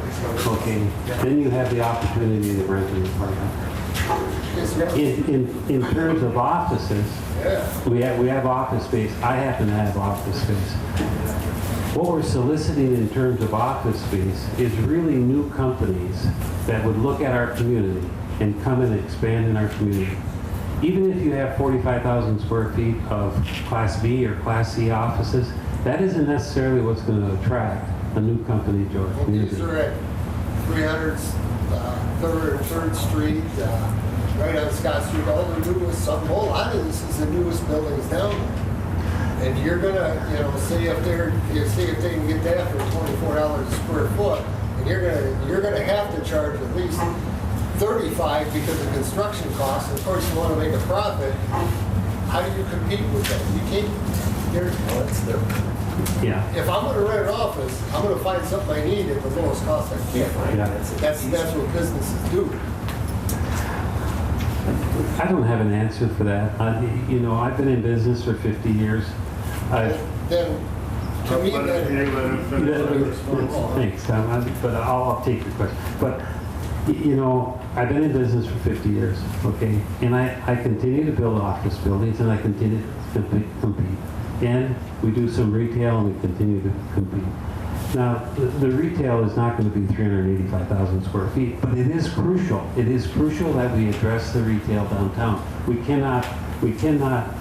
okay, then you have the opportunity to rent an apartment. In terms of offices, we have office space. I happen to have office space. What we're soliciting in terms of office space is really new companies that would look at our community and come and expand in our community. Even if you have 45,000 square feet of Class B or Class C offices, that isn't necessarily what's going to attract a new company to our community. These are at 303rd Street, right on Scott Street, all the newest, a lot of this is the newest buildings down there. And you're gonna, see if they can get that for $24 a square foot, and you're gonna have to charge at least 35 because of construction costs. And of course, you want to make a profit. How do you compete with that? You can't. That's different. Yeah. If I'm going to rent an office, I'm going to find something I need at the lowest cost I can. Yeah. That's what businesses do. I don't have an answer for that. I've been in business for 50 years. Then, to me, Thanks, Tom, but I'll take your question. But, I've been in business for 50 years, okay? And I continue to build office buildings, and I continue to compete. And we do some retail, and we continue to compete. Now, the retail is not going to be 385,000 square feet, but it is crucial. It is crucial that we address the retail downtown. We cannot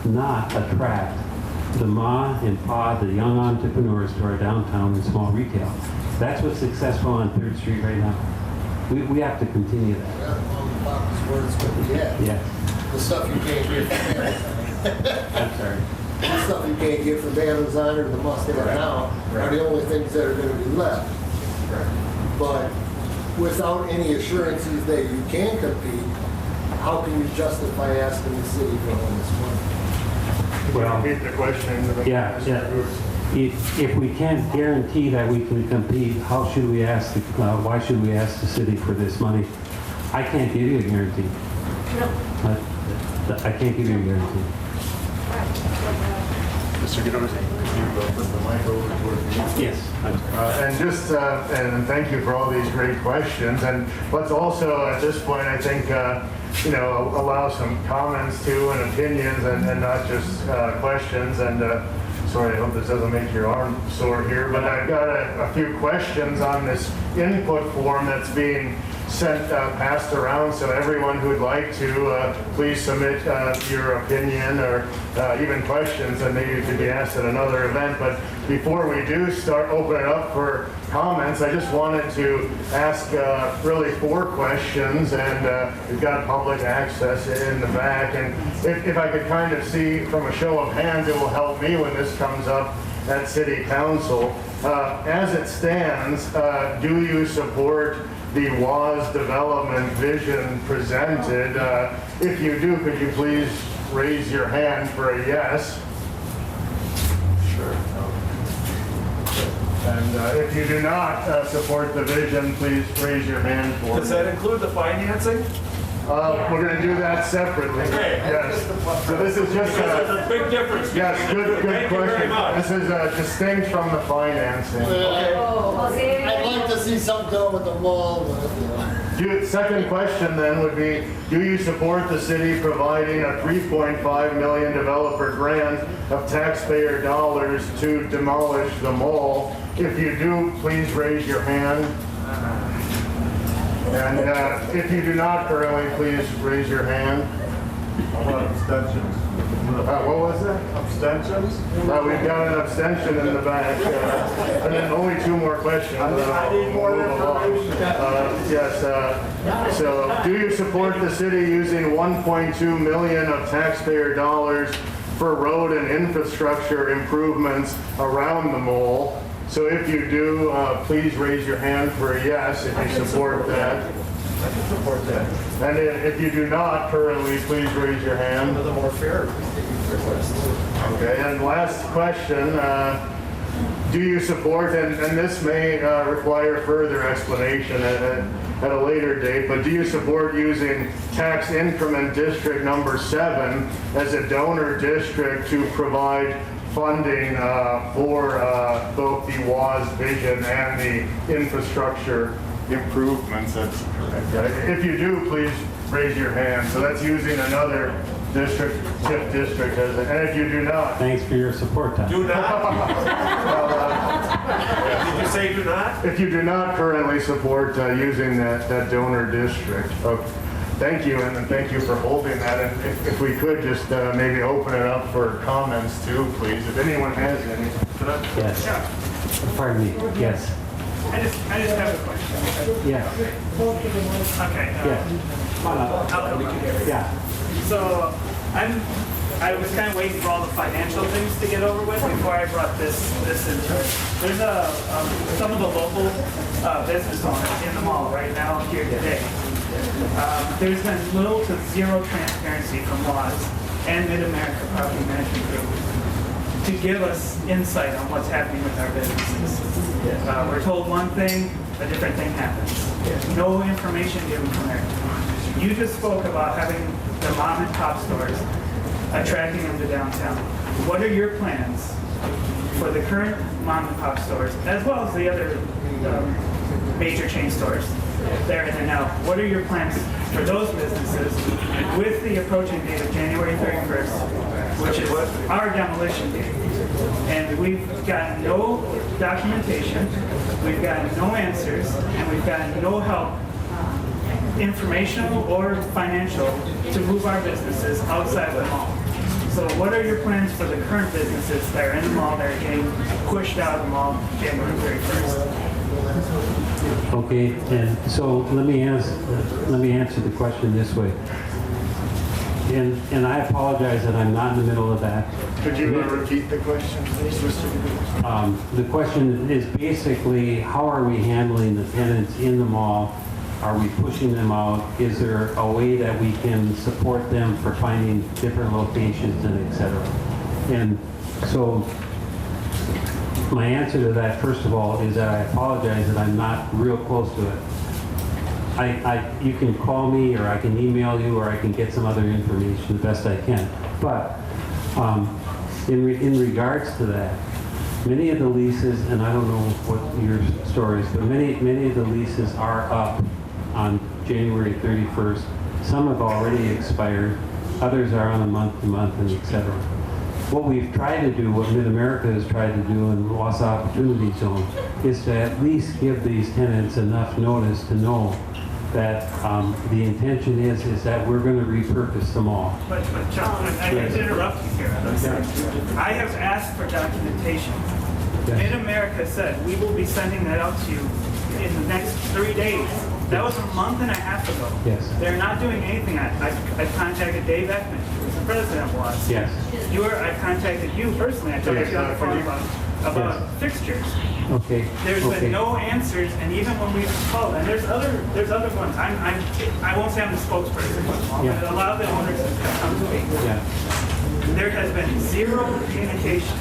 not attract the ma and pa, the young entrepreneurs to our downtown and small retail. That's what's successful on 3rd Street right now. We have to continue that. is where it's going to be at. Yeah. The stuff you can't get from Amazon. I'm sorry. The stuff you can't get from Amazon or the must-have now are the only things that are going to be left. But without any assurances that you can compete, how can you justify asking the city for all this money? Well, Repeat the question. yeah. If we can't guarantee that we can compete, why should we ask the city for this money? I can't give you a guarantee. I can't give you a guarantee. Mr. Guido, could you put the mic over toward me? Yes. And thank you for all these great questions. And let's also, at this point, I think, allow some comments too and opinions and not just questions. And sorry, I hope this doesn't make your arm sore here, but I've got a few questions on this input form that's being passed around, so everyone who would like to, please submit your opinion or even questions, and maybe it could be asked at another event. But before we do start opening it up for comments, I just wanted to ask really 4 questions, and we've got public access in the back. And if I could kind of see from a show of hands, it will help me when this comes up at City Council. As it stands, do you support the WAS development vision presented? If you do, could you please raise your hand for a yes? Sure. And if you do not support the vision, please raise your hand for Does that include the financing? We're going to do that separately. Okay. Yes. So this is just There's a big difference. yes, good Thank you very question. much. This is distinct from the financing. I'd like to see something done with the mall, but, Second question then would be, do you support the city providing a $3.5 million developer grant of taxpayer dollars to demolish the mall? If you do, please raise your hand. And if you do not currently, please raise your hand. Abstentions. What was that? Abstentions? We've got an abstention in the back. And then only 2 more questions. I need more information. Yes. So, do you support the city using $1.2 million of taxpayer dollars for road and infrastructure improvements around the mall? So if you do, please raise your hand for a yes if you support that. I can support that. And if you do not currently, please raise your hand. The more fair. Okay, and last question, do you support, and this may require further explanation, at a later date, but do you support using tax increment district number 7 as a donor district to provide funding for both the WAS vision and the infrastructure improvements? That's correct, right? If you do, please raise your hand. So that's using another district, TIF district, and if you do not. Thanks for your support, Tom. Do not? Did you say do not? If you do not currently support using that donor district, thank you, and thank you for holding that. And if we could just maybe open it up for comments too, please, if anyone has any. Yes. Pardon me, yes. I just have a question. Yeah. Okay. Yeah. Yeah. So I was kind of waiting for all the financial things to get over with before I brought this into it. There's some of the local business owners in the mall right now here today. There's been little to zero transparency from WAS and Mid-America Property Management Group to give us insight on what's happening with our businesses. We're told one thing, a different thing happens. No information given from there. You just spoke about having the mom and pop stores, attracting them to downtown. What are your plans for the current mom and pop stores, as well as the other major chain stores there in and out? What are your plans for those businesses with the approaching date of January 31st, which is our demolition date? And we've got no documentation, we've got no answers, and we've got no help, informational or financial, to move our businesses outside the mall. So what are your plans for the current businesses that are in the mall that are getting pushed out of the mall January 31st? Okay, and so let me answer the question this way. And I apologize that I'm not in the middle of that. Could you repeat the question, please, Mr. The question is basically, how are we handling the tenants in the mall? Are we pushing them out? Is there a way that we can support them for finding different locations and et cetera? And so my answer to that, first of all, is that I apologize that I'm not real close to it. You can call me, or I can email you, or I can get some other information the best I can. But in regards to that, many of the leases, and I don't know what your story is, but many of the leases are up on January 31st. Some have already expired. Others are on a month-to-month, and et cetera. What we've tried to do, what Mid-America has tried to do in Wausau Opportunity Zone, is to at least give these tenants enough notice to know that the intention is that we're going to repurpose them all. But John, I need to interrupt you here. I have asked for documentation. Yes. Mid-America said, we will be sending that out to you in the next 3 days. That was a month and a half ago. Yes. They're not doing anything. I contacted Dave Ekman, who's the president was. Yes. I contacted you personally. I talked to you on the phone about fixtures. Okay. There's been no answers, and even when we've called, and there's other ones. I won't say I'm the spokesperson, but a lot of the owners have come to me. Yeah. There has been zero communication.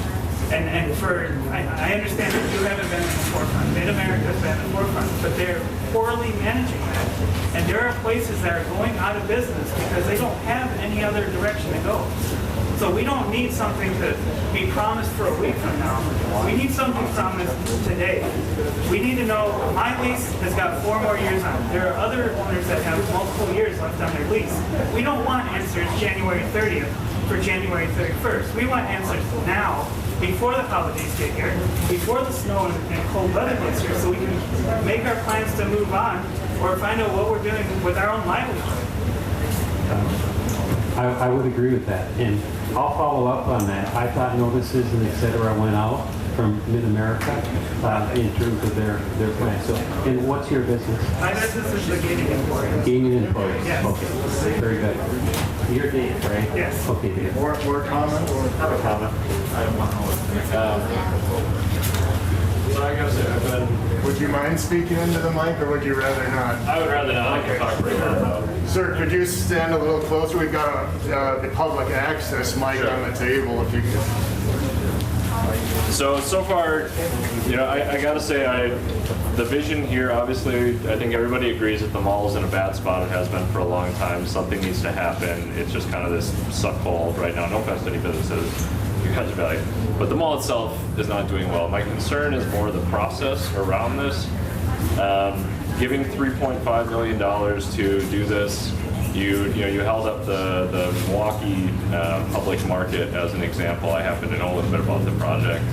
And I understand that you haven't been in the forefront. Mid-America has been in the forefront, but they're poorly managing that. And there are places that are going out of business because they don't have any other direction to go. So we don't need something to be promised for a week from now. We need something promised today. We need to know, my lease has got 4 more years on it. There are other owners that have multiple years left on their lease. We don't want answers January 30th for January 31st. We want answers now, before the holidays get here, before the snow and cold weather gets here, so we can make our plans to move on or find out what we're doing with our own livelihood. I would agree with that, and I'll follow up on that. I thought notices and et cetera went out from Mid-America in terms of their plan. So, and what's your business? My business is the gaming emporium. Gaming emporium. Yes. Okay, very good. You're Dave, right? Yes. Okay, Dave. More comment? I have a comment. I don't want to So I guess I've been... Would you mind speaking into the mic, or would you rather not? I would rather not. I can talk for a minute. Sir, could you stand a little closer? We've got the public access mic on the table, if you could. So far, you know, I gotta say, the vision here, obviously, I think everybody agrees that the mall is in a bad spot. It has been for a long time. Something needs to happen. It's just kind of this suck hole right now. No offense to any businesses, you guys are valued. But the mall itself is not doing well. My concern is more the process around this. Giving $3.5 million to do this, you held up the Milwaukee public market as an example. I happen to know a little bit about the project.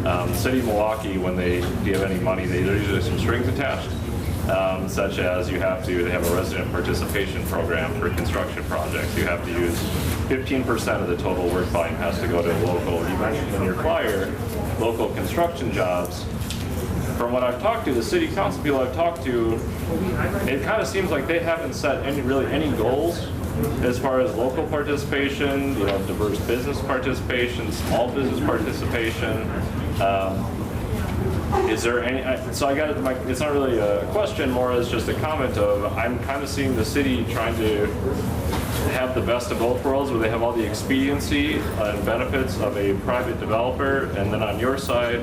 The city of Milwaukee, when they give any money, there's usually some strings attached, such as they have a resident participation program for construction projects. You have to use 15% of the total work volume has to go to local. You mentioned in your flyer, local construction jobs. From what I've talked to, the city council people I've talked to, it kind of seems like they haven't set any goals as far as local participation, diverse business participation, small business participation. Is there any? So I got it. It's not really a question, more as just a comment of I'm kind of seeing the city trying to have the best of both worlds, where they have all the expediency and benefits of a private developer, and then on your side,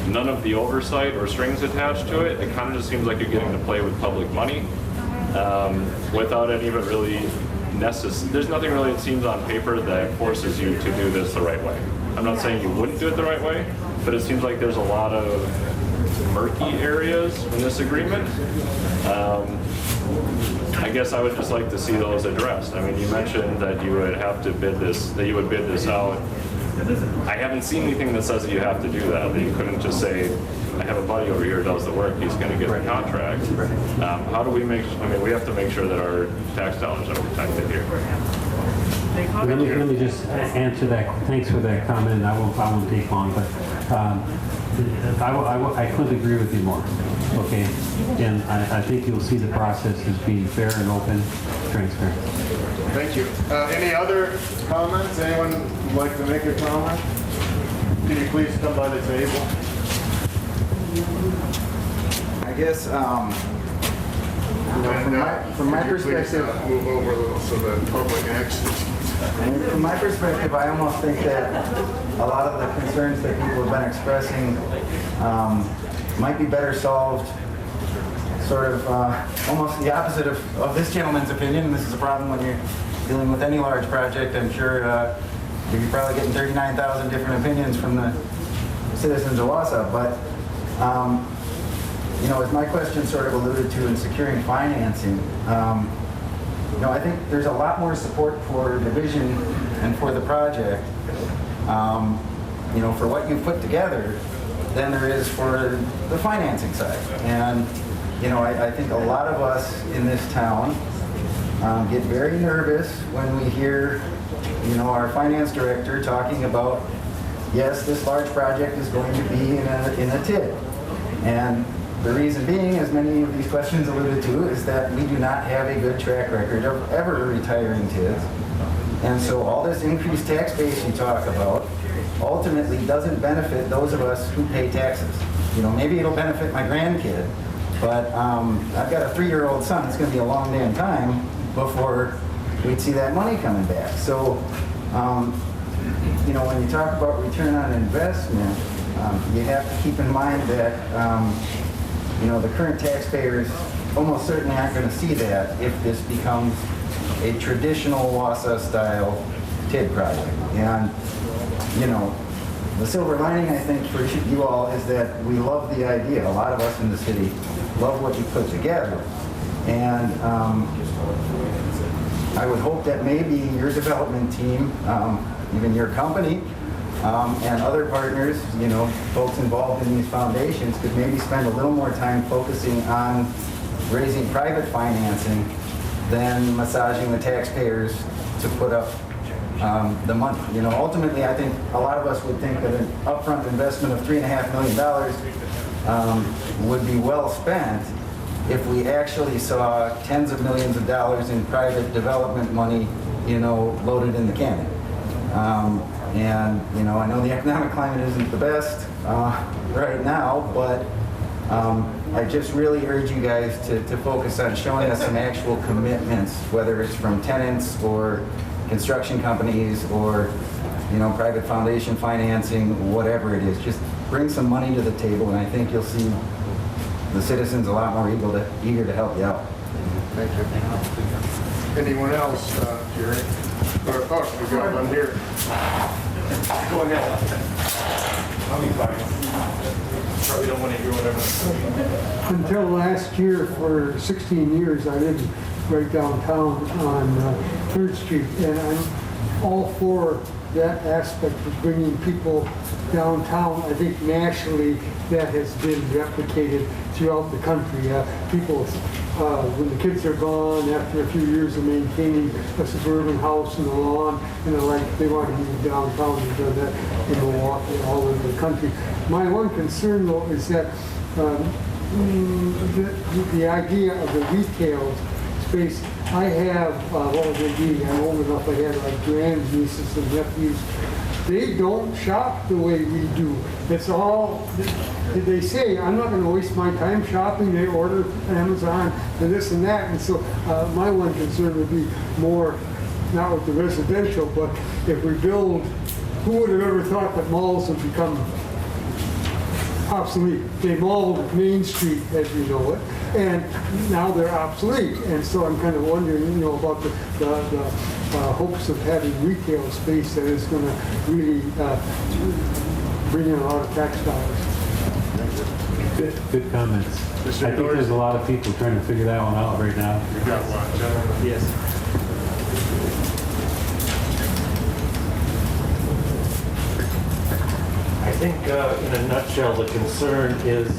none of the oversight or strings attached to it. It kind of just seems like you're getting to play with public money without it even really necessary. There's nothing really, it seems, on paper that forces you to do this the right way. I'm not saying you wouldn't do it the right way, but it seems like there's a lot of murky areas in this agreement. I guess I would just like to see those addressed. I mean, you mentioned that you would have to bid this out. I haven't seen anything that says that you have to do that you couldn't just say, I have a buddy over here who does the work, he's going to get the contract. How do we we have to make sure that our tax dollars are protected here. Let me just answer that. Thanks for that comment. I won't take long, but I couldn't agree with you more. Okay, and I think you'll see the process as being fair and open, transparent. Thank you. Any other comments? Anyone would like to make a comment? Can you please come by the table? I guess, from my perspective, Move over a little so the public access. From my perspective, I almost think that a lot of the concerns that people have been expressing might be better solved sort of almost the opposite of this gentleman's opinion. This is a problem when you're dealing with any large project. I'm sure you're probably getting 39,000 different opinions from the citizens of Wausau. But as my question sort of alluded to in securing financing, I think there's a lot more support for the vision and for the project, for what you've put together than there is for the financing side. And, I think a lot of us in this town get very nervous when we hear, our finance director talking about, yes, this large project is going to be in a TID. And the reason being, as many of these questions alluded to, is that we do not have a good track record of ever retiring TIDs. And so all this increased tax base you talk about ultimately doesn't benefit those of us who pay taxes. Maybe it'll benefit my grandkid, but I've got a 3-year-old son. It's going to be a long damn time before we'd see that money coming back. So, when you talk about return on investment, you have to keep in mind that the current taxpayers almost certainly aren't going to see that if this becomes a traditional Wausau-style TID project. And, the silver lining, I think, for you all is that we love the idea. A lot of us in the city love what you put together. And I would hope that maybe your development team, even your company, and other partners, folks involved in these foundations could maybe spend a little more time focusing on raising private financing than massaging the taxpayers to put up the money. Ultimately, I think a lot of us would think that an upfront investment of $3.5 million would be well spent if we actually saw tens of millions of dollars in private development money, loaded in the cannon. And I know the economic climate isn't the best right now, but I just really urge you guys to focus on showing us some actual commitments, whether it's from tenants or construction companies or private foundation financing, whatever it is. Just bring some money to the table, and I think you'll see the citizens a lot more eager to help you out. Thank you. Anyone else, Jerry? We got one here. Go ahead. I'll be fine. Probably don't want to hear whatever. Until last year, for 16 years, I lived right downtown on 3rd Street, and I'm all for that aspect of bringing people downtown. I think nationally that has been replicated throughout the country. People, when the kids are gone, after a few years of maintaining a suburban house and a lawn and the like, they want to move downtown. We've done that in Milwaukee, all over the country. My one concern, though, is that the idea of the retail space. I have, what would it be? I'm old enough, I had like grandnieces and nephews. They don't shop the way we do. It's all, they say, I'm not going to waste my time shopping. They order Amazon and this and that. And so my one concern would be more, not with the residential, but if we build, who would have ever thought that malls would become obsolete? They mauled Main Street as we know it, and now they're obsolete. And so I'm kind of wondering, about the hopes of having retail space that is going to really bring in a lot of tax dollars. Good comments. I think there's a lot of people trying to figure that one out right now. You got one, gentlemen. Yes. I think in a nutshell, the concern is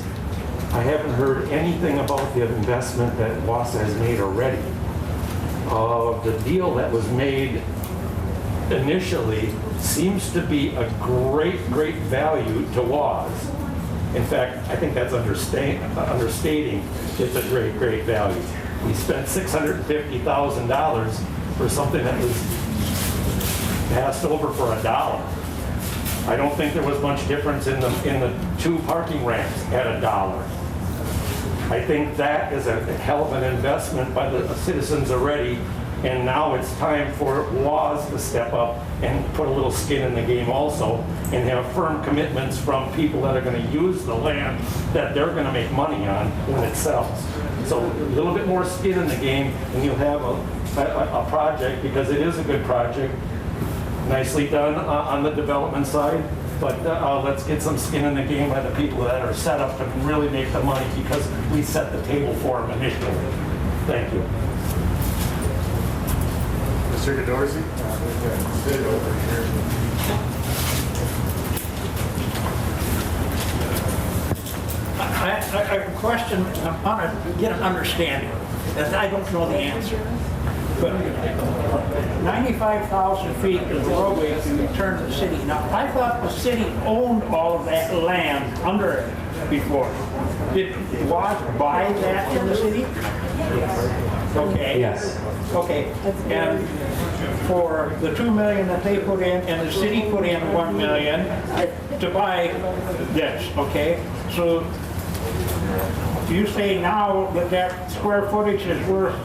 I haven't heard anything about the investment that Wausau has made already. The deal that was made initially seems to be a great value to Wausau. In fact, I think that's understating it's a great value. We spent $650,000 for something that was passed over for $1. I don't think there was much difference in the 2 parking ramps at $1. I think that is a hell of an investment by the citizens already, and now it's time for Wausau to step up and put a little skin in the game also, and have firm commitments from people that are going to use the land that they're going to make money on when it sells. So a little bit more skin in the game, and you'll have a project, because it is a good project, nicely done on the development side, but let's get some skin in the game by the people that are set up to really make the money, because we set the table for them initially. Thank you. Mr. Dorsey? Sit over here. I have a question. I want to get an understanding, as I don't know the answer. But 95,000 feet of the roadway to return to the city. Now, I thought the city owned all of that land under it before. Did Wausau buy that in the city? Okay. Yes. Okay. And for the $2 million that they put in, and the city put in $1 million to buy this, okay? So you say now that square footage is worth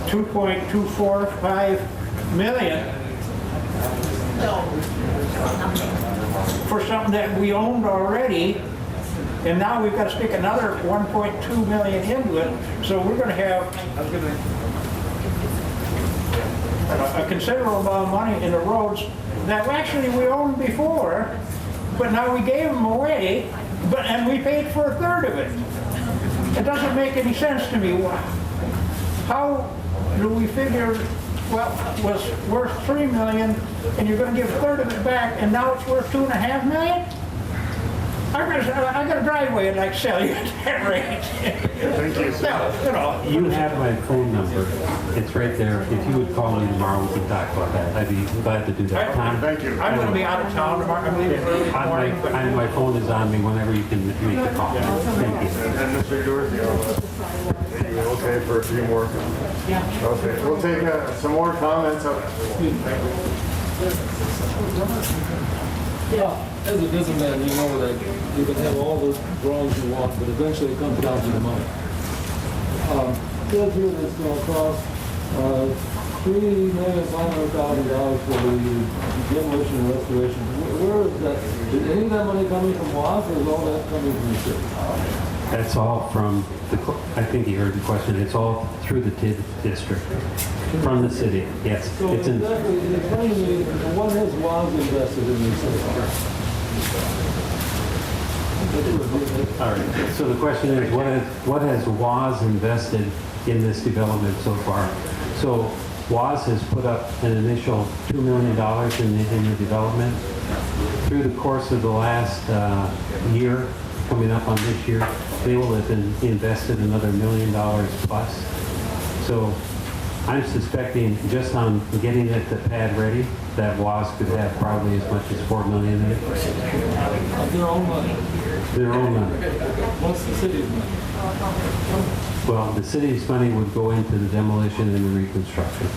$2.245 million for something that we owned already, and now we've got to stick another $1.2 million into it. So we're going to have a considerable amount of money in the roads that actually we owned before, but now we gave them away, and we paid for a third of it. It doesn't make any sense to me. How do we figure, well, it was worth $3 million, and you're going to give a third of it back, and now it's worth $2.5 million? I got a driveway and I can sell you at that rate. Thank you. You have my phone number. It's right there. If you would call me tomorrow, we can talk about that. I'd be glad to do that. Thank you. I'm going to be out of town tomorrow. I'm leaving early in the morning. My phone is on me whenever you can make the call. Thank you. And Mr. Dorsey, are you okay for a few more? Yeah. Okay, we'll take some more comments. Yeah, as a businessman, you know that you can have all the drawings you want, but eventually it comes down to the money. Bill here that's going to cost $3,500,000 for the demolition and restoration. Where is that? Is any of that money coming from WAS or is all that coming from the city? That's all from I think you heard the question. It's all through the TID district, from the city. Yes. So It's in. exactly, explain to me, what has WAS invested in this city? All right. So the question is, what has WAS invested in this development so far? So WAS has put up an initial $2 million in the development. Through the course of the last year, coming up on this year, they will have invested another $1 million plus. So I'm suspecting just on getting it the pad ready, that WAS could have probably as much as $4 million in it. Their own money. Their own money. What's the city's money? Well, the city's money would go into the demolition and the reconstruction.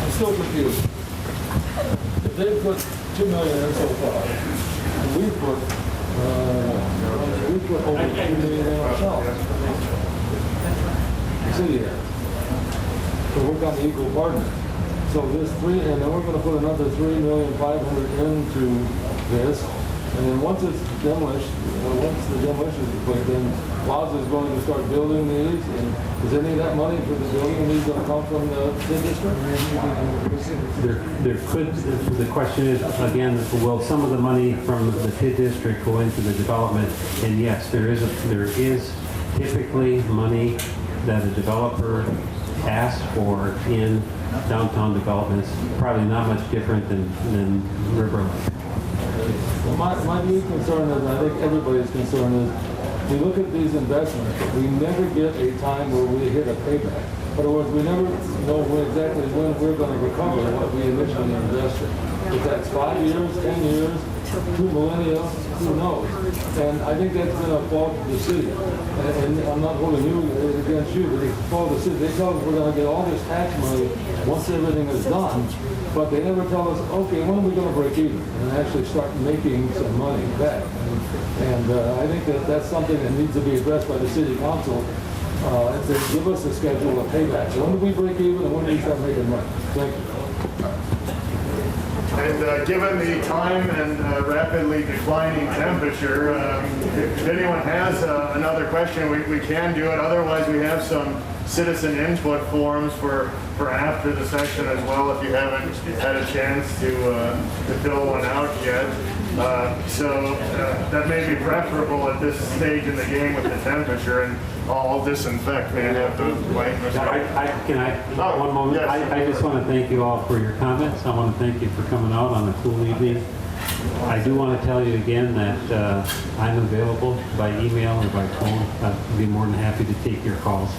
I'm still confused. If they put $2 million in so far, and we put over $3 million in ourselves. The city has. So we're kind of equal partners. So this and then we're going to put another $3,500,000 into this. And then once it's demolished, once the demolition is complete, then WAS is going to start building these. And is any of that money for the building of these going to come from the district? There could, the question is, again, will some of the money from the TID district go into the development? And yes, there is typically money that a developer asks for in downtown developments, probably not much different than Riverside. Well, my main concern is, and I think everybody's concern is, we look at these investments, we never get a time where we hit a payback. In other words, we never know exactly when we're going to recover what we initially invested. If that's 5 years, 10 years, 2 millennia, who knows? And I think that's been a fault of the city. And I'm not holding you against you, but it's a fault of the city. They tell us we're going to get all this tax money once everything is done, but they never tell us, okay, when are we going to break even and actually start making some money back? And I think that's something that needs to be addressed by the city council. To give us a schedule of payback. When do we break even and when do we start making money? Thank you. And given the time and rapidly declining temperature, if anyone has another question, we can do it. Otherwise, we have some citizen input forms for after the session as well, if you haven't had a chance to fill one out yet. So that may be preferable at this stage in the game with the temperature, and I'll disinfect. May I have the mic? Can I, one moment? Yes. I just want to thank you all for your comments. I want to thank you for coming out on a cool evening. I do want to tell you again that I'm available by email or by phone. I'd be more than happy to take your calls.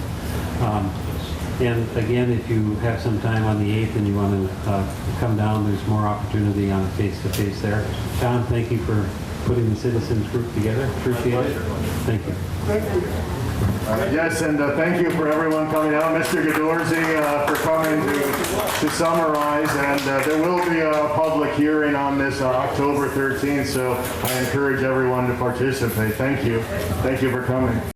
And again, if you have some time on the 8th and you want to come down, there's more opportunity on a face-to-face there. John, thank you for putting the citizens group together. Appreciate it. Thank you. Yes, and thank you for everyone coming out. Mr. Gadorzi for coming to summarize. And there will be a public hearing on this October 13th, so I encourage everyone to participate. Thank you. Thank you for coming.